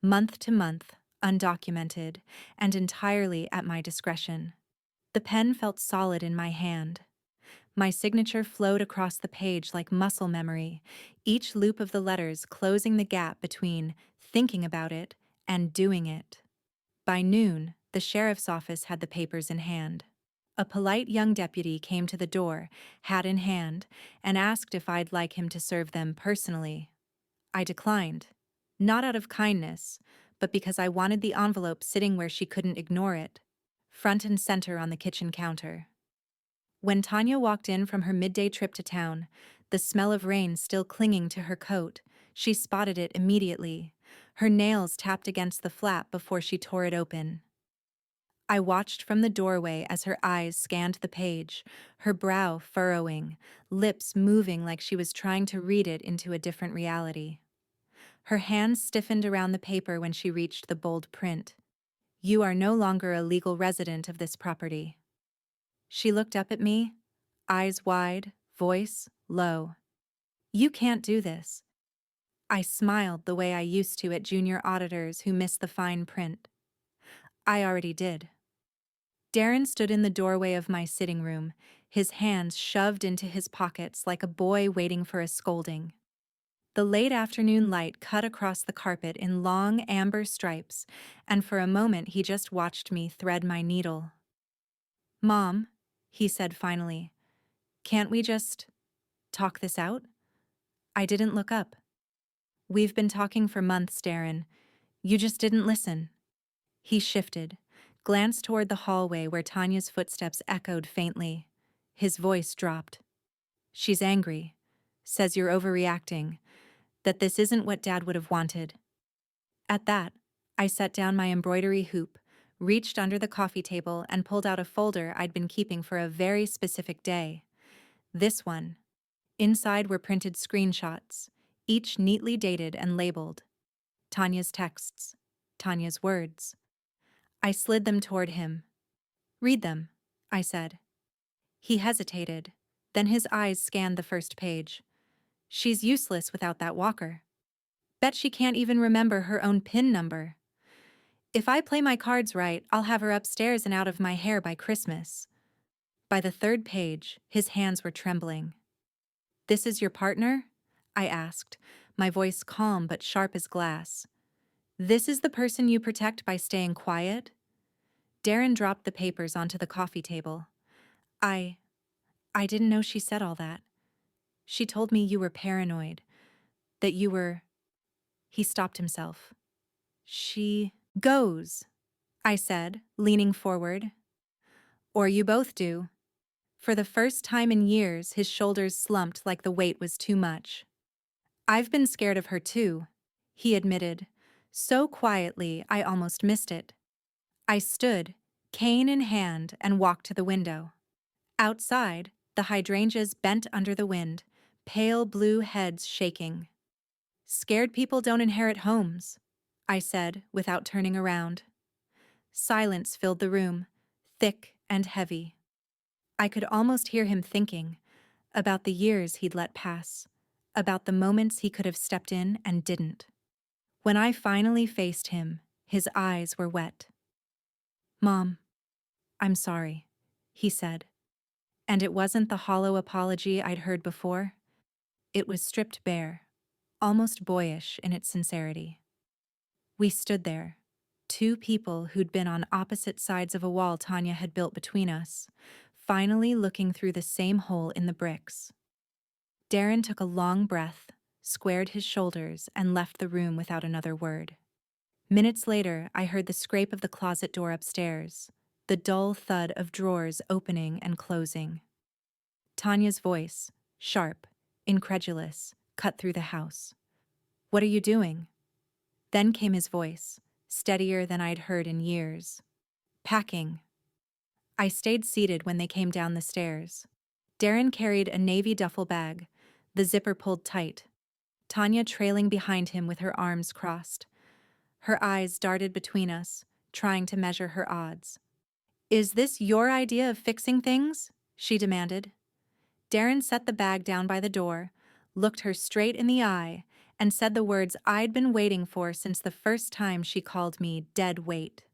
Month to month, undocumented, and entirely at my discretion. The pen felt solid in my hand. My signature flowed across the page like muscle memory, each loop of the letters closing the gap between thinking about it and doing it. By noon, the sheriff's office had the papers in hand. A polite young deputy came to the door, hat in hand, and asked if I'd like him to serve them personally. I declined, not out of kindness, but because I wanted the envelope sitting where she couldn't ignore it, front and center on the kitchen counter. When Tanya walked in from her midday trip to town, the smell of rain still clinging to her coat, she spotted it immediately. Her nails tapped against the flap before she tore it open. I watched from the doorway as her eyes scanned the page, her brow furrowing, lips moving like she was trying to read it into a different reality. Her hands stiffened around the paper when she reached the bold print. "You are no longer a legal resident of this property." She looked up at me, eyes wide, voice low. "You can't do this." I smiled the way I used to at junior auditors who missed the fine print. "I already did." Darren stood in the doorway of my sitting room, his hands shoved into his pockets like a boy waiting for a scolding. The late afternoon light cut across the carpet in long amber stripes, and for a moment he just watched me thread my needle. "Mom," he said finally, "can't we just talk this out?" I didn't look up. "We've been talking for months, Darren. You just didn't listen." He shifted, glanced toward the hallway where Tanya's footsteps echoed faintly. His voice dropped. "She's angry. Says you're overreacting. That this isn't what Dad would have wanted." At that, I set down my embroidery hoop, reached under the coffee table, and pulled out a folder I'd been keeping for a very specific day. This one. Inside were printed screenshots, each neatly dated and labeled. Tanya's texts. Tanya's words. I slid them toward him. "Read them," I said. He hesitated, then his eyes scanned the first page. "She's useless without that walker. Bet she can't even remember her own PIN number. If I play my cards right, I'll have her upstairs and out of my hair by Christmas." By the third page, his hands were trembling. "This is your partner?" I asked, my voice calm but sharp as glass. "This is the person you protect by staying quiet?" Darren dropped the papers onto the coffee table. I didn't know she said all that. She told me you were paranoid, that you were—" He stopped himself. "She goes," I said, leaning forward. "Or you both do." For the first time in years, his shoulders slumped like the weight was too much. "I've been scared of her too," he admitted, so quietly I almost missed it. I stood, cane in hand, and walked to the window. Outside, the hydrangeas bent under the wind, pale blue heads shaking. "Scared people don't inherit homes," I said without turning around. Silence filled the room, thick and heavy. I could almost hear him thinking about the years he'd let pass, about the moments he could have stepped in and didn't. When I finally faced him, his eyes were wet. "Mom, I'm sorry," he said. And it wasn't the hollow apology I'd heard before. It was stripped bare, almost boyish in its sincerity. We stood there, two people who'd been on opposite sides of a wall Tanya had built between us, finally looking through the same hole in the bricks. Darren took a long breath, squared his shoulders, and left the room without another word. Minutes later, I heard the scrape of the closet door upstairs, the dull thud of drawers opening and closing. Tanya's voice, sharp, incredulous, cut through the house. "What are you doing?" Then came his voice, steadier than I'd heard in years. "Packing." I stayed seated when they came down the stairs. Darren carried a navy duffel bag, the zipper pulled tight, Tanya trailing behind him with her arms crossed. Her eyes darted between us, trying to measure her odds. "Is this your idea of fixing things?" she demanded. Darren set the bag down by the door, looked her straight in the eye, and said the words I'd been waiting for since the first time she called me dead weight.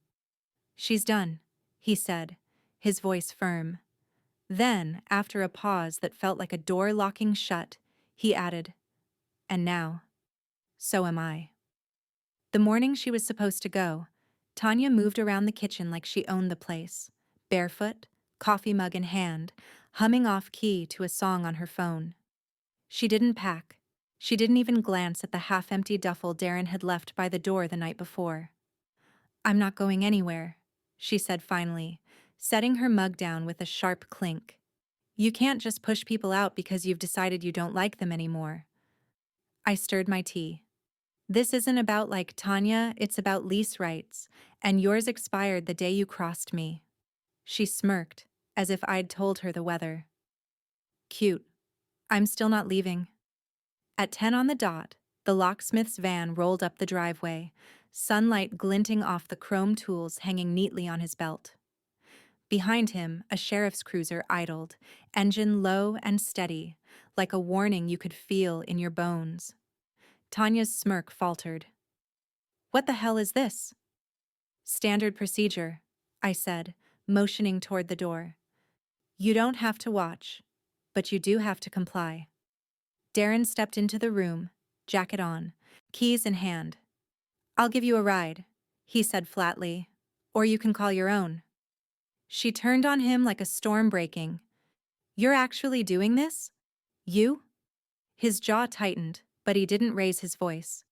"She's done," he said, his voice firm. Then, after a pause that felt like a door locking shut, he added, "And now, so am I." The morning she was supposed to go, Tanya moved around the kitchen like she owned the place, barefoot, coffee mug in hand, humming off key to a song on her phone. She didn't pack. She didn't even glance at the half-empty duffel Darren had left by the door the night before. "I'm not going anywhere," she said finally, setting her mug down with a sharp clink. "You can't just push people out because you've decided you don't like them anymore." I stirred my tea. "This isn't about like Tanya, it's about lease rights, and yours expired the day you crossed me." She smirked, as if I'd told her the weather. "Cute. I'm still not leaving." At 10 on the dot, the locksmith's van rolled up the driveway, sunlight glinting off the chrome tools hanging neatly on his belt. Behind him, a sheriff's cruiser idled, engine low and steady, like a warning you could feel in your bones. Tanya's smirk faltered. "What the hell is this?" "Standard procedure," I said, motioning toward the door. "You don't have to watch, but you do have to comply." Darren stepped into the room, jacket on, keys in hand. "I'll give you a ride," he said flatly, "or you can call your own." She turned on him like a storm breaking. "You're actually doing this? You?" His jaw tightened, but he didn't raise his voice.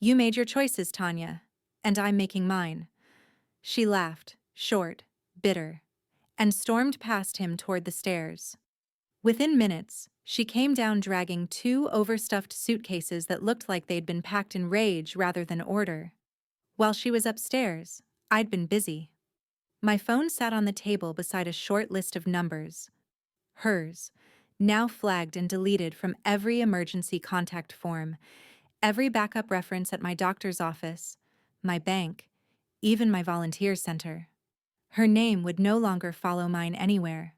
"You made your choices, Tanya, and I'm making mine." She laughed, short, bitter, and stormed past him toward the stairs. Within minutes, she came down dragging 2 overstuffed suitcases that looked like they'd been packed in rage rather than order. While she was upstairs, I'd been busy. My phone sat on the table beside a short list of numbers. Hers, now flagged and deleted from every emergency contact form, every backup reference at my doctor's office, my bank, even my volunteer center. Her name would no longer follow mine anywhere.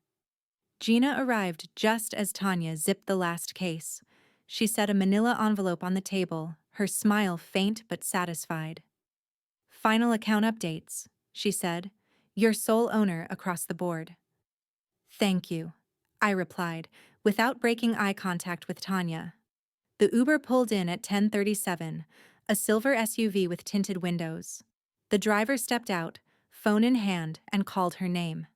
Gina arrived just as Tanya zipped the last case. She set a manila envelope on the table, her smile faint but satisfied. "Final account updates," she said. "Your sole owner across the board." "Thank you," I replied, without breaking eye contact with Tanya. The Uber pulled in at 10:37, a silver SUV with tinted windows. The driver stepped out, phone in hand, and called her name.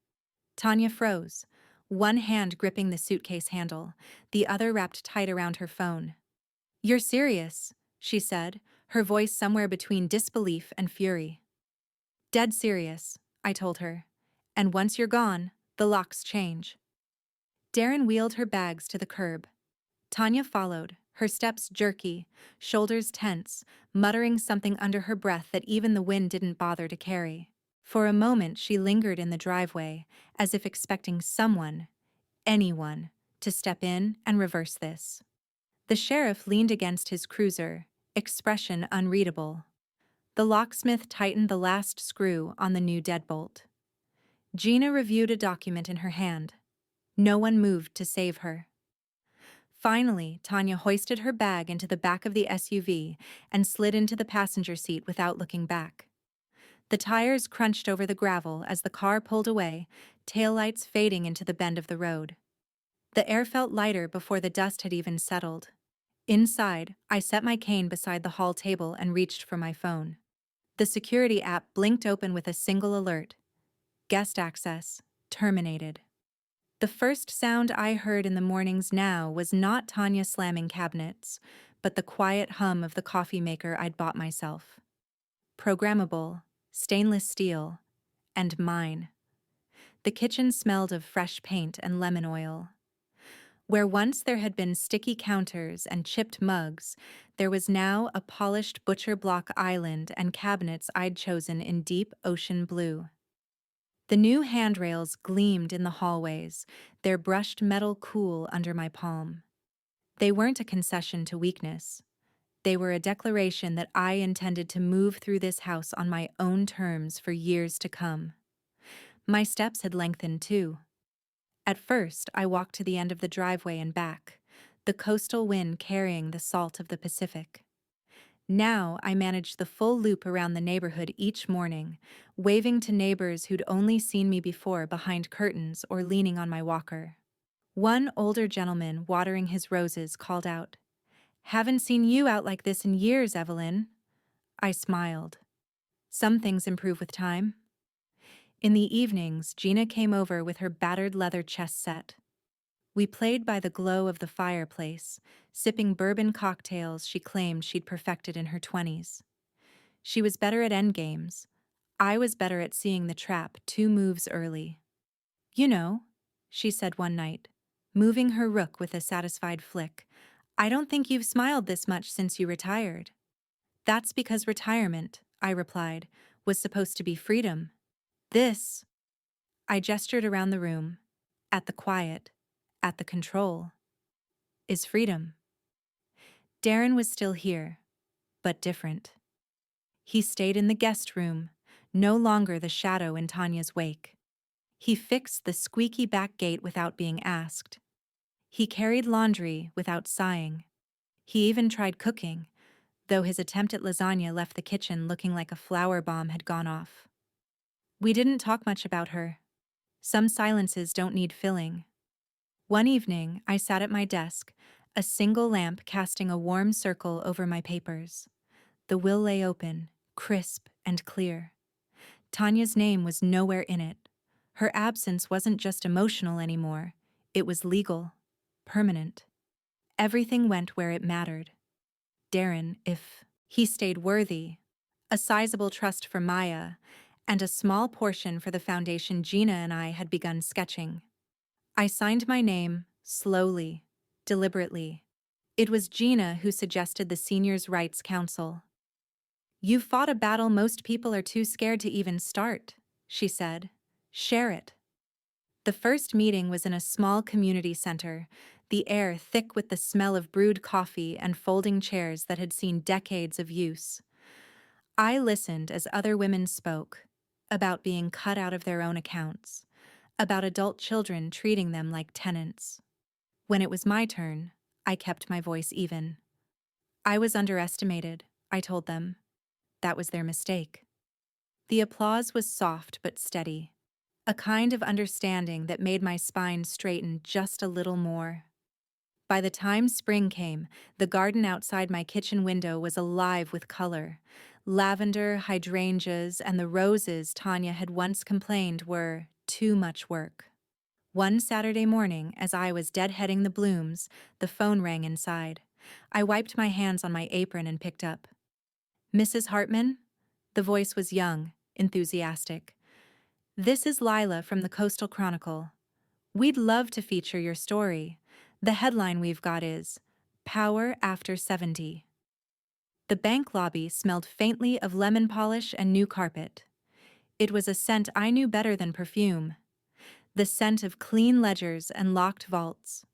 Tanya froze, one hand gripping the suitcase handle, the other wrapped tight around her phone. "You're serious," she said, her voice somewhere between disbelief and fury. "Dead serious," I told her. "And once you're gone, the locks change." Darren wheeled her bags to the curb. Tanya followed, her steps jerky, shoulders tense, muttering something under her breath that even the wind didn't bother to carry. For a moment she lingered in the driveway, as if expecting someone, anyone, to step in and reverse this. The sheriff leaned against his cruiser, expression unreadable. The locksmith tightened the last screw on the new deadbolt. Gina reviewed a document in her hand. No one moved to save her. Finally, Tanya hoisted her bag into the back of the SUV and slid into the passenger seat without looking back. The tires crunched over the gravel as the car pulled away, taillights fading into the bend of the road. The air felt lighter before the dust had even settled. Inside, I set my cane beside the hall table and reached for my phone. The security app blinked open with a single alert. Guest access terminated. The first sound I heard in the mornings now was not Tanya slamming cabinets, but the quiet hum of the coffee maker I'd bought myself. Programmable, stainless steel, and mine. The kitchen smelled of fresh paint and lemon oil. Where once there had been sticky counters and chipped mugs, there was now a polished butcher block island and cabinets I'd chosen in deep ocean blue. The new handrails gleamed in the hallways, their brushed metal cool under my palm. They weren't a concession to weakness. They were a declaration that I intended to move through this house on my own terms for years to come. My steps had lengthened too. At first, I walked to the end of the driveway and back, the coastal wind carrying the salt of the Pacific. Now I managed the full loop around the neighborhood each morning, waving to neighbors who'd only seen me before behind curtains or leaning on my walker. One older gentleman watering his roses called out, "Haven't seen you out like this in years, Evelyn." I smiled. Some things improve with time. In the evenings, Gina came over with her battered leather chess set. We played by the glow of the fireplace, sipping bourbon cocktails she claimed she'd perfected in her 20s. She was better at endgames. I was better at seeing the trap 2 moves early. "You know," she said one night, moving her rook with a satisfied flick, "I don't think you've smiled this much since you retired." "That's because retirement," I replied, "was supposed to be freedom. This," I gestured around the room, "at the quiet, at the control, is freedom." Darren was still here, but different. He stayed in the guest room, no longer the shadow in Tanya's wake. He fixed the squeaky back gate without being asked. He carried laundry without sighing. He even tried cooking, though his attempt at lasagna left the kitchen looking like a flower bomb had gone off. We didn't talk much about her. Some silences don't need filling. One evening, I sat at my desk, a single lamp casting a warm circle over my papers. The will lay open, crisp and clear. Tanya's name was nowhere in it. Her absence wasn't just emotional anymore. It was legal, permanent. Everything went where it mattered. Darren, if he stayed worthy, a sizable trust for Maya, and a small portion for the foundation Gina and I had begun sketching. I signed my name, slowly, deliberately. It was Gina who suggested the Seniors' Rights Council. "You've fought a battle most people are too scared to even start," she said. "Share it." The first meeting was in a small community center, the air thick with the smell of brewed coffee and folding chairs that had seen decades of use. I listened as other women spoke, about being cut out of their own accounts, about adult children treating them like tenants. When it was my turn, I kept my voice even. I was underestimated, I told them. That was their mistake. The applause was soft but steady, a kind of understanding that made my spine straighten just a little more. By the time spring came, the garden outside my kitchen window was alive with color. Lavender, hydrangeas, and the roses Tanya had once complained were too much work. One Saturday morning, as I was deadheading the blooms, the phone rang inside. I wiped my hands on my apron and picked up. "Mrs. Hartman?" The voice was young, enthusiastic. "This is Lila from the Coastal Chronicle. We'd love to feature your story. The headline we've got is, 'Power After 70. The bank lobby smelled faintly of lemon polish and new carpet. It was a scent I knew better than perfume. The scent of clean ledgers and locked vaults.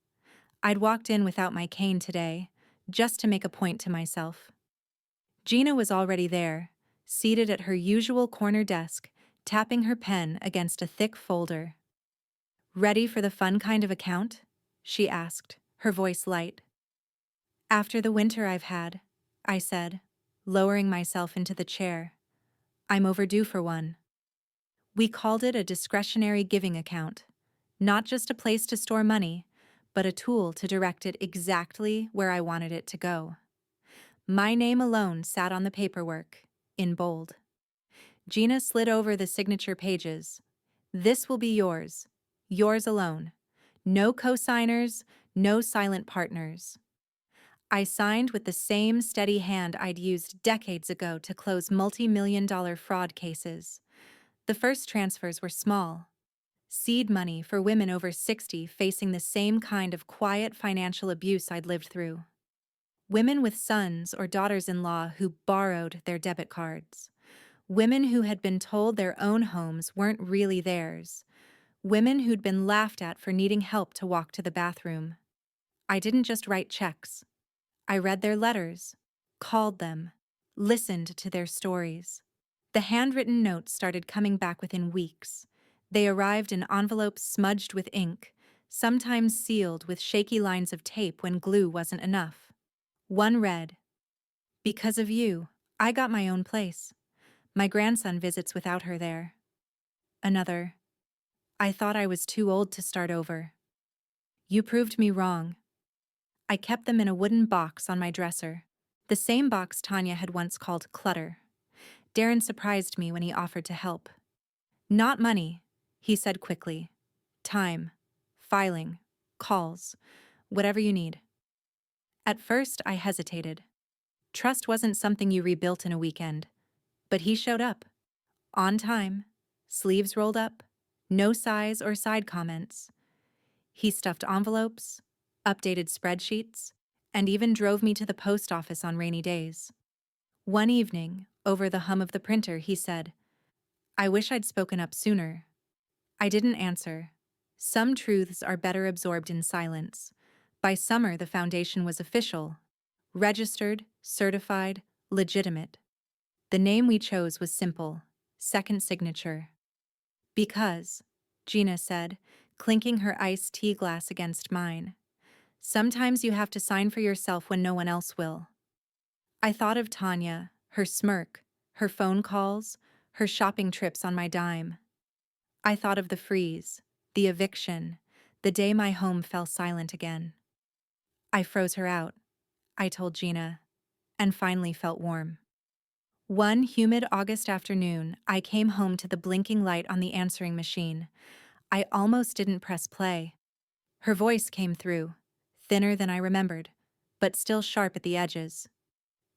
I'd walked in without my cane today, just to make a point to myself. Gina was already there, seated at her usual corner desk, tapping her pen against a thick folder. "Ready for the fun kind of account?" she asked, her voice light. "After the winter I've had," I said, lowering myself into the chair. "I'm overdue for one." We called it a discretionary giving account, not just a place to store money, but a tool to direct it exactly where I wanted it to go. My name alone sat on the paperwork, in bold. Gina slid over the signature pages. "This will be yours alone. No co-signers, no silent partners. I signed with the same steady hand I'd used decades ago to close multi-million-dollar fraud cases. The first transfers were small. Seed money for women over 60 facing the same kind of quiet financial abuse I'd lived through. Women with sons or daughters-in-law who borrowed their debit cards. Women who had been told their own homes weren't really theirs. Women who'd been laughed at for needing help to walk to the bathroom. I didn't just write checks. I read their letters, called them, listened to their stories. The handwritten notes started coming back within weeks. They arrived in envelopes smudged with ink, sometimes sealed with shaky lines of tape when glue wasn't enough. One read, "Because of you, I got my own place. My grandson visits without her there." Another, "I thought I was too old to start over. You proved me wrong." I kept them in a wooden box on my dresser, the same box Tanya had once called clutter. Darren surprised me when he offered to help. "Not money," he said quickly. "Time, filing, calls, whatever you need." At first, I hesitated. Trust wasn't something you rebuilt in a weekend. But he showed up. On time, sleeves rolled up, no sighs or side comments. He stuffed envelopes, updated spreadsheets, and even drove me to the post office on rainy days. One evening, over the hum of the printer, he said, "I wish I'd spoken up sooner." I didn't answer. Some truths are better absorbed in silence. By summer, the foundation was official, registered, certified, legitimate. The name we chose was simple, second signature. "Because," Gina said, clinking her iced tea glass against mine, "sometimes you have to sign for yourself when no one else will." I thought of Tanya, her smirk, her phone calls, her shopping trips on my dime. I thought of the freeze, the eviction, the day my home fell silent again. I froze her out, I told Gina, and finally felt warm. One humid August afternoon, I came home to the blinking light on the answering machine. I almost didn't press play. Her voice came through, thinner than I remembered, but still sharp at the edges.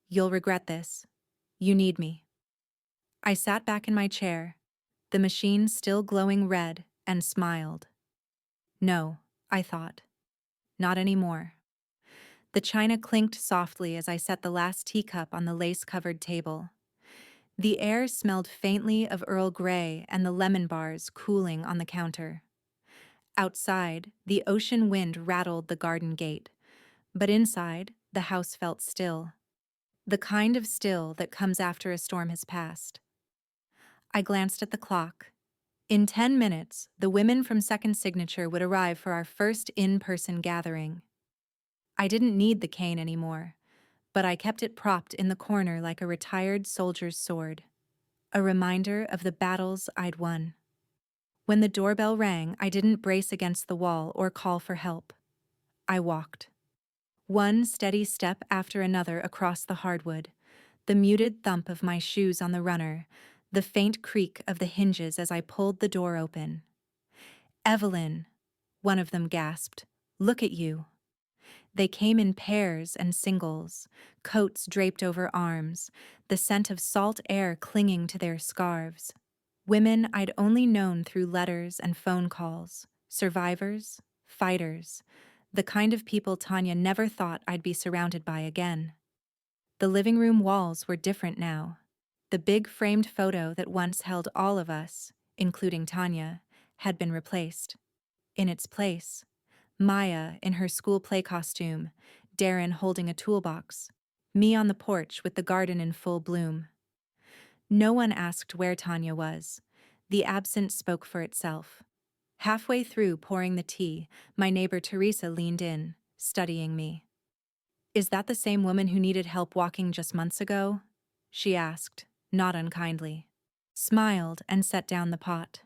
"You'll regret this. You need me." I sat back in my chair, the machine still glowing red, and smiled. No, I thought. Not anymore. The china clinked softly as I set the last teacup on the lace-covered table. The air smelled faintly of Earl Grey and the lemon bars cooling on the counter. Outside, the ocean wind rattled the garden gate, but inside, the house felt still. The kind of still that comes after a storm has passed. I glanced at the clock. In 10 minutes, the women from Second Signature would arrive for our first in-person gathering. I didn't need the cane anymore, but I kept it propped in the corner like a retired soldier's sword, a reminder of the battles I'd won. When the doorbell rang, I didn't brace against the wall or call for help. I walked. One steady step after another across the hardwood, the muted thump of my shoes on the runner, the faint creak of the hinges as I pulled the door open. "Evelyn," one of them gasped, "look at you." They came in pairs and singles, coats draped over arms, the scent of salt air clinging to their scarves. Women I'd only known through letters and phone calls, survivors, fighters, the kind of people Tanya never thought I'd be surrounded by again. The living room walls were different now. The big framed photo that once held all of us, including Tanya, had been replaced. In its place, Maya in her school play costume, Darren holding a toolbox, me on the porch with the garden in full bloom. No one asked where Tanya was. The absence spoke for itself. Halfway through pouring the tea, my neighbor Teresa leaned in, studying me. "Is that the same woman who needed help walking just months ago?" she asked, not unkindly. Smiled and set down the pot.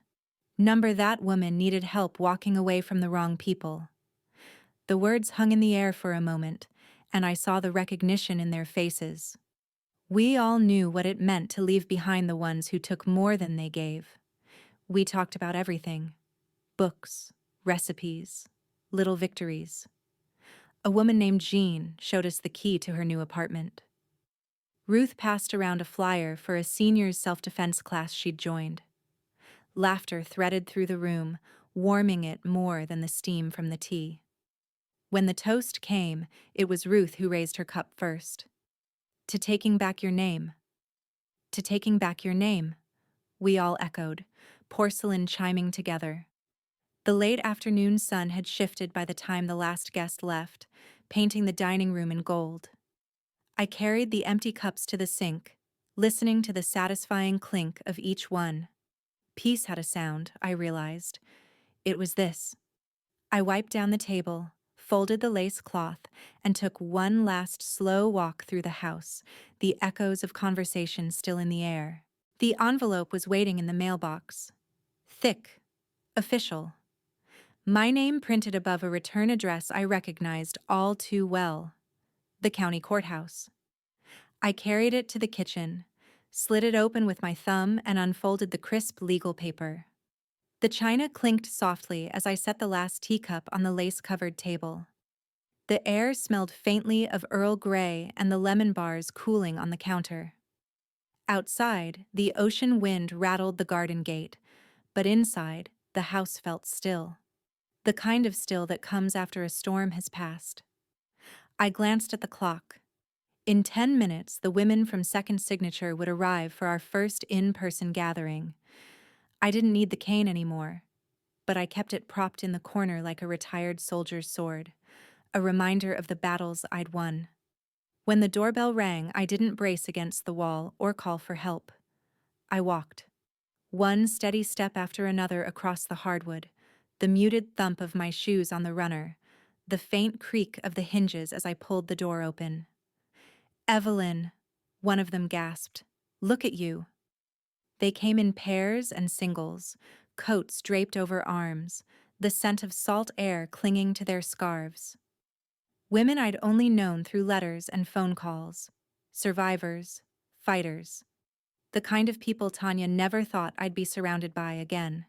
"Number that woman needed help walking away from the wrong people." The words hung in the air for a moment, and I saw the recognition in their faces. We all knew what it meant to leave behind the ones who took more than they gave. We talked about everything: books, recipes, little victories. A woman named Jean showed us the key to her new apartment. Ruth passed around a flyer for a seniors self-defense class she'd joined. Laughter threaded through the room, warming it more than the steam from the tea. When the toast came, it was Ruth who raised her cup first. To taking back your name. To taking back your name, we all echoed, porcelain chiming together. The late afternoon sun had shifted by the time the last guest left, painting the dining room in gold. I carried the empty cups to the sink, listening to the satisfying clink of each one. Peace had a sound, I realized. It was this. I wiped down the table, folded the lace cloth, and took one last slow walk through the house, the echoes of conversation still in the air. The envelope was waiting in the mailbox. Thick, official. My name printed above a return address I recognized all too well. The county courthouse. I carried it to the kitchen, slid it open with my thumb, and unfolded the crisp legal paper. The china clinked softly as I set the last teacup on the lace-covered table. The air smelled faintly of Earl Grey and the lemon bars cooling on the counter. Outside, the ocean wind rattled the garden gate, but inside, the house felt still. The kind of still that comes after a storm has passed. I glanced at the clock. In 10 minutes, the women from Second Signature would arrive for our first in-person gathering. I didn't need the cane anymore, but I kept it propped in the corner like a retired soldier's sword, a reminder of the battles I'd won. When the doorbell rang, I didn't brace against the wall or call for help. I walked. One steady step after another across the hardwood, the muted thump of my shoes on the runner, the faint creak of the hinges as I pulled the door open. "Evelyn," one of them gasped. "Look at you." They came in pairs and singles, coats draped over arms, the scent of salt air clinging to their scarves. Women I'd only known through letters and phone calls. Survivors, fighters. The kind of people Tanya never thought I'd be surrounded by again.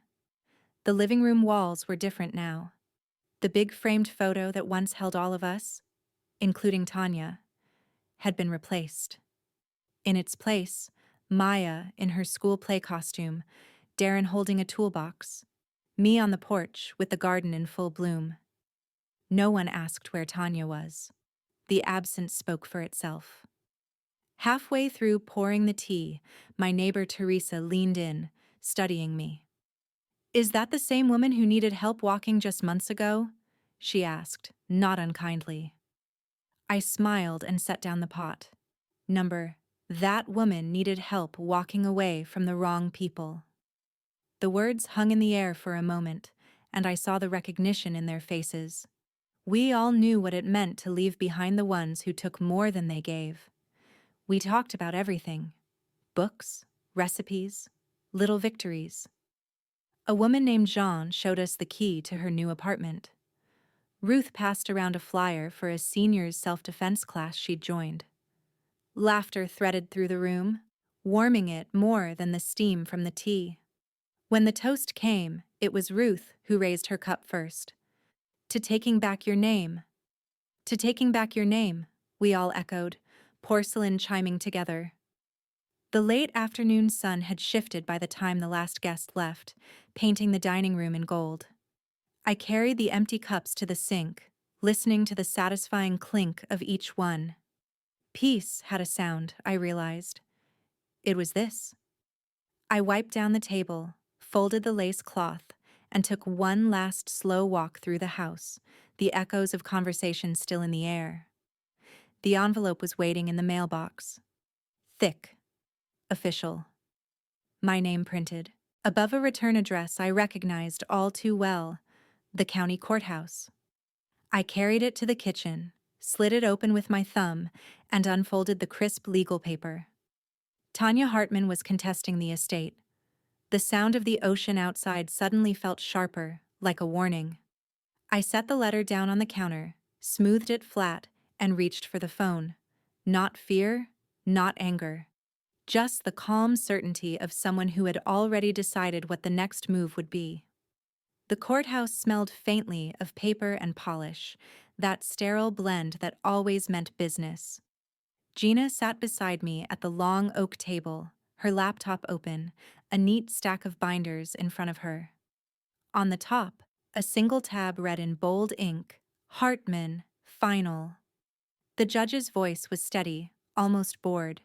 The living room walls were different now. The big framed photo that once held all of us, including Tanya, had been replaced. In its place, Maya in her school play costume, Darren holding a toolbox, me on the porch with the garden in full bloom. No one asked where Tanya was. The absence spoke for itself. Halfway through pouring the tea, my neighbor Teresa leaned in, studying me. "Is that the same woman who needed help walking just months ago?" she asked, not unkindly. I smiled and set down the pot. That woman needed help walking away from the wrong people. The words hung in the air for a moment, and I saw the recognition in their faces. We all knew what it meant to leave behind the ones who took more than they gave. We talked about everything: books, recipes, little victories. A woman named Jean showed us the key to her new apartment. Ruth passed around a flyer for a seniors self-defense class she'd joined. Laughter threaded through the room, warming it more than the steam from the tea. When the toast came, it was Ruth who raised her cup first. "To taking back your name." "To taking back your name," we all echoed, porcelain chiming together. The late afternoon sun had shifted by the time the last guest left, painting the dining room in gold. I carried the empty cups to the sink, listening to the satisfying clink of each one. Peace had a sound, I realized. It was this. I wiped down the table, folded the lace cloth, and took one last slow walk through the house, the echoes of conversation still in the air. The envelope was waiting in the mailbox. Thick. Official. My name printed. Above a return address I recognized all too well: the county courthouse. I carried it to the kitchen, slid it open with my thumb, and unfolded the crisp legal paper. Tanya Hartman was contesting the estate. The sound of the ocean outside suddenly felt sharper, like a warning. I set the letter down on the counter, smoothed it flat, and reached for the phone. Not fear, not anger. Just the calm certainty of someone who had already decided what the next move would be. The courthouse smelled faintly of paper and polish, that sterile blend that always meant business. Gina sat beside me at the long oak table, her laptop open, a neat stack of binders in front of her. On the top, a single tab read in bold ink, Hartman, Final. The judge's voice was steady, almost bored.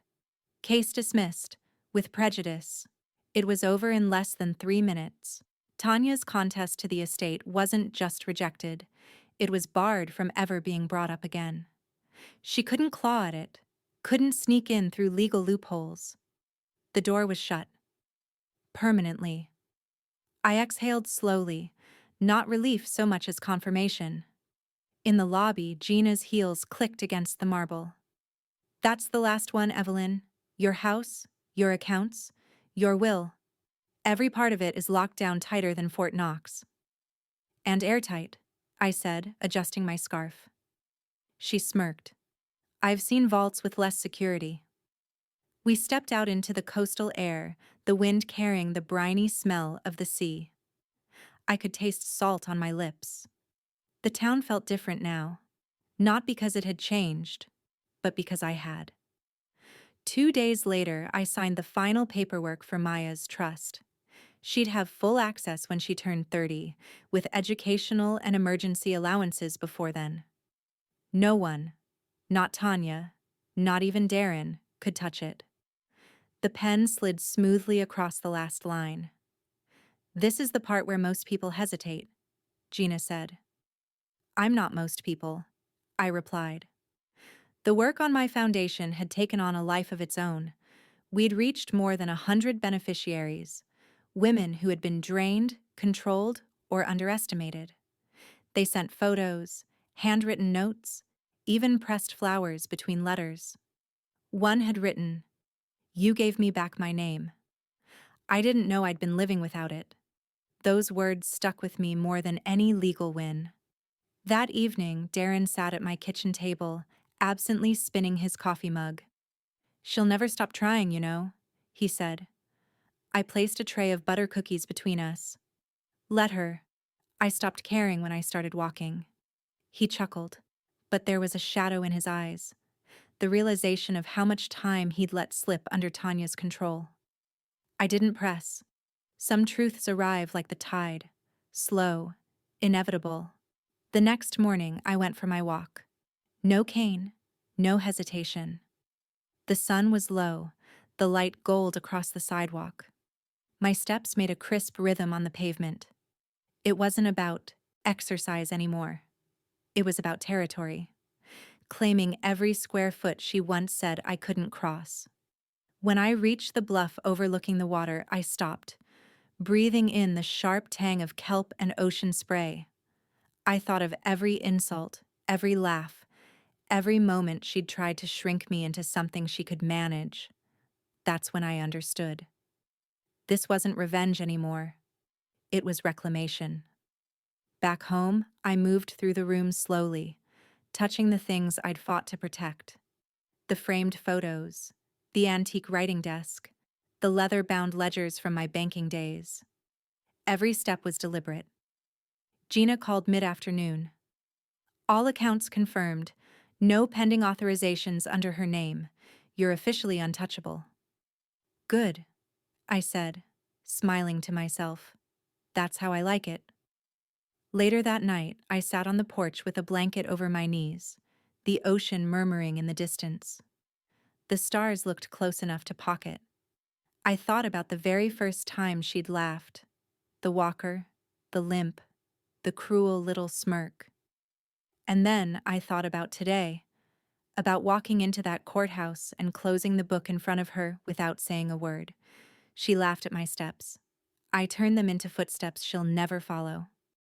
Case dismissed, with prejudice. It was over in less than 3 minutes. Tanya's contest to the estate wasn't just rejected, it was barred from ever being brought up again. She couldn't claw at it, couldn't sneak in through legal loopholes. The door was shut. Permanently. I exhaled slowly, not relief so much as confirmation. In the lobby, Gina's heels clicked against the marble. That's the last one, Evelyn. Your house, your accounts, your will. Every part of it is locked down tighter than Fort Knox. And airtight, I said, adjusting my scarf. She smirked. I've seen vaults with less security. We stepped out into the coastal air, the wind carrying the briny smell of the sea. I could taste salt on my lips. The town felt different now, not because it had changed, but because I had. 2 days later, I signed the final paperwork for Maya's trust. She'd have full access when she turned 30, with educational and emergency allowances before then. No one, not Tanya, not even Darren, could touch it. The pen slid smoothly across the last line. This is the part where most people hesitate, Gina said. I'm not most people, I replied. The work on my foundation had taken on a life of its own. We'd reached more than 100 beneficiaries, women who had been drained, controlled, or underestimated. They sent photos, handwritten notes, even pressed flowers between letters. One had written, "You gave me back my name." I didn't know I'd been living without it. Those words stuck with me more than any legal win. That evening, Darren sat at my kitchen table, absently spinning his coffee mug. "She'll never stop trying, you know," he said. I placed a tray of butter cookies between us. "Let her. I stopped caring when I started walking." He chuckled, but there was a shadow in his eyes, the realization of how much time he'd let slip under Tanya's control. I didn't press. Some truths arrive like the tide, slow, inevitable. The next morning, I went for my walk. No cane, no hesitation. The sun was low, the light gold across the sidewalk. My steps made a crisp rhythm on the pavement. It wasn't about exercise anymore. It was about territory, claiming every square foot she once said I couldn't cross. When I reached the bluff overlooking the water, I stopped, breathing in the sharp tang of kelp and ocean spray. I thought of every insult, every laugh, every moment she'd tried to shrink me into something she could manage. That's when I understood. This wasn't revenge anymore. It was reclamation. Back home, I moved through the room slowly, touching the things I'd fought to protect. The framed photos, the antique writing desk, the leather-bound ledgers from my banking days. Every step was deliberate. Gina called mid-afternoon. All accounts confirmed. No pending authorizations under her name. You're officially untouchable. Good, I said, smiling to myself. That's how I like it. Later that night, I sat on the porch with a blanket over my knees, the ocean murmuring in the distance. The stars looked close enough to pocket. I thought about the very first time she'd laughed. The walker, the limp, the cruel little smirk. And then I thought about today, about walking into that courthouse and closing the book in front of her without saying a word. She laughed at my steps. I turned them into footsteps she'll never follow.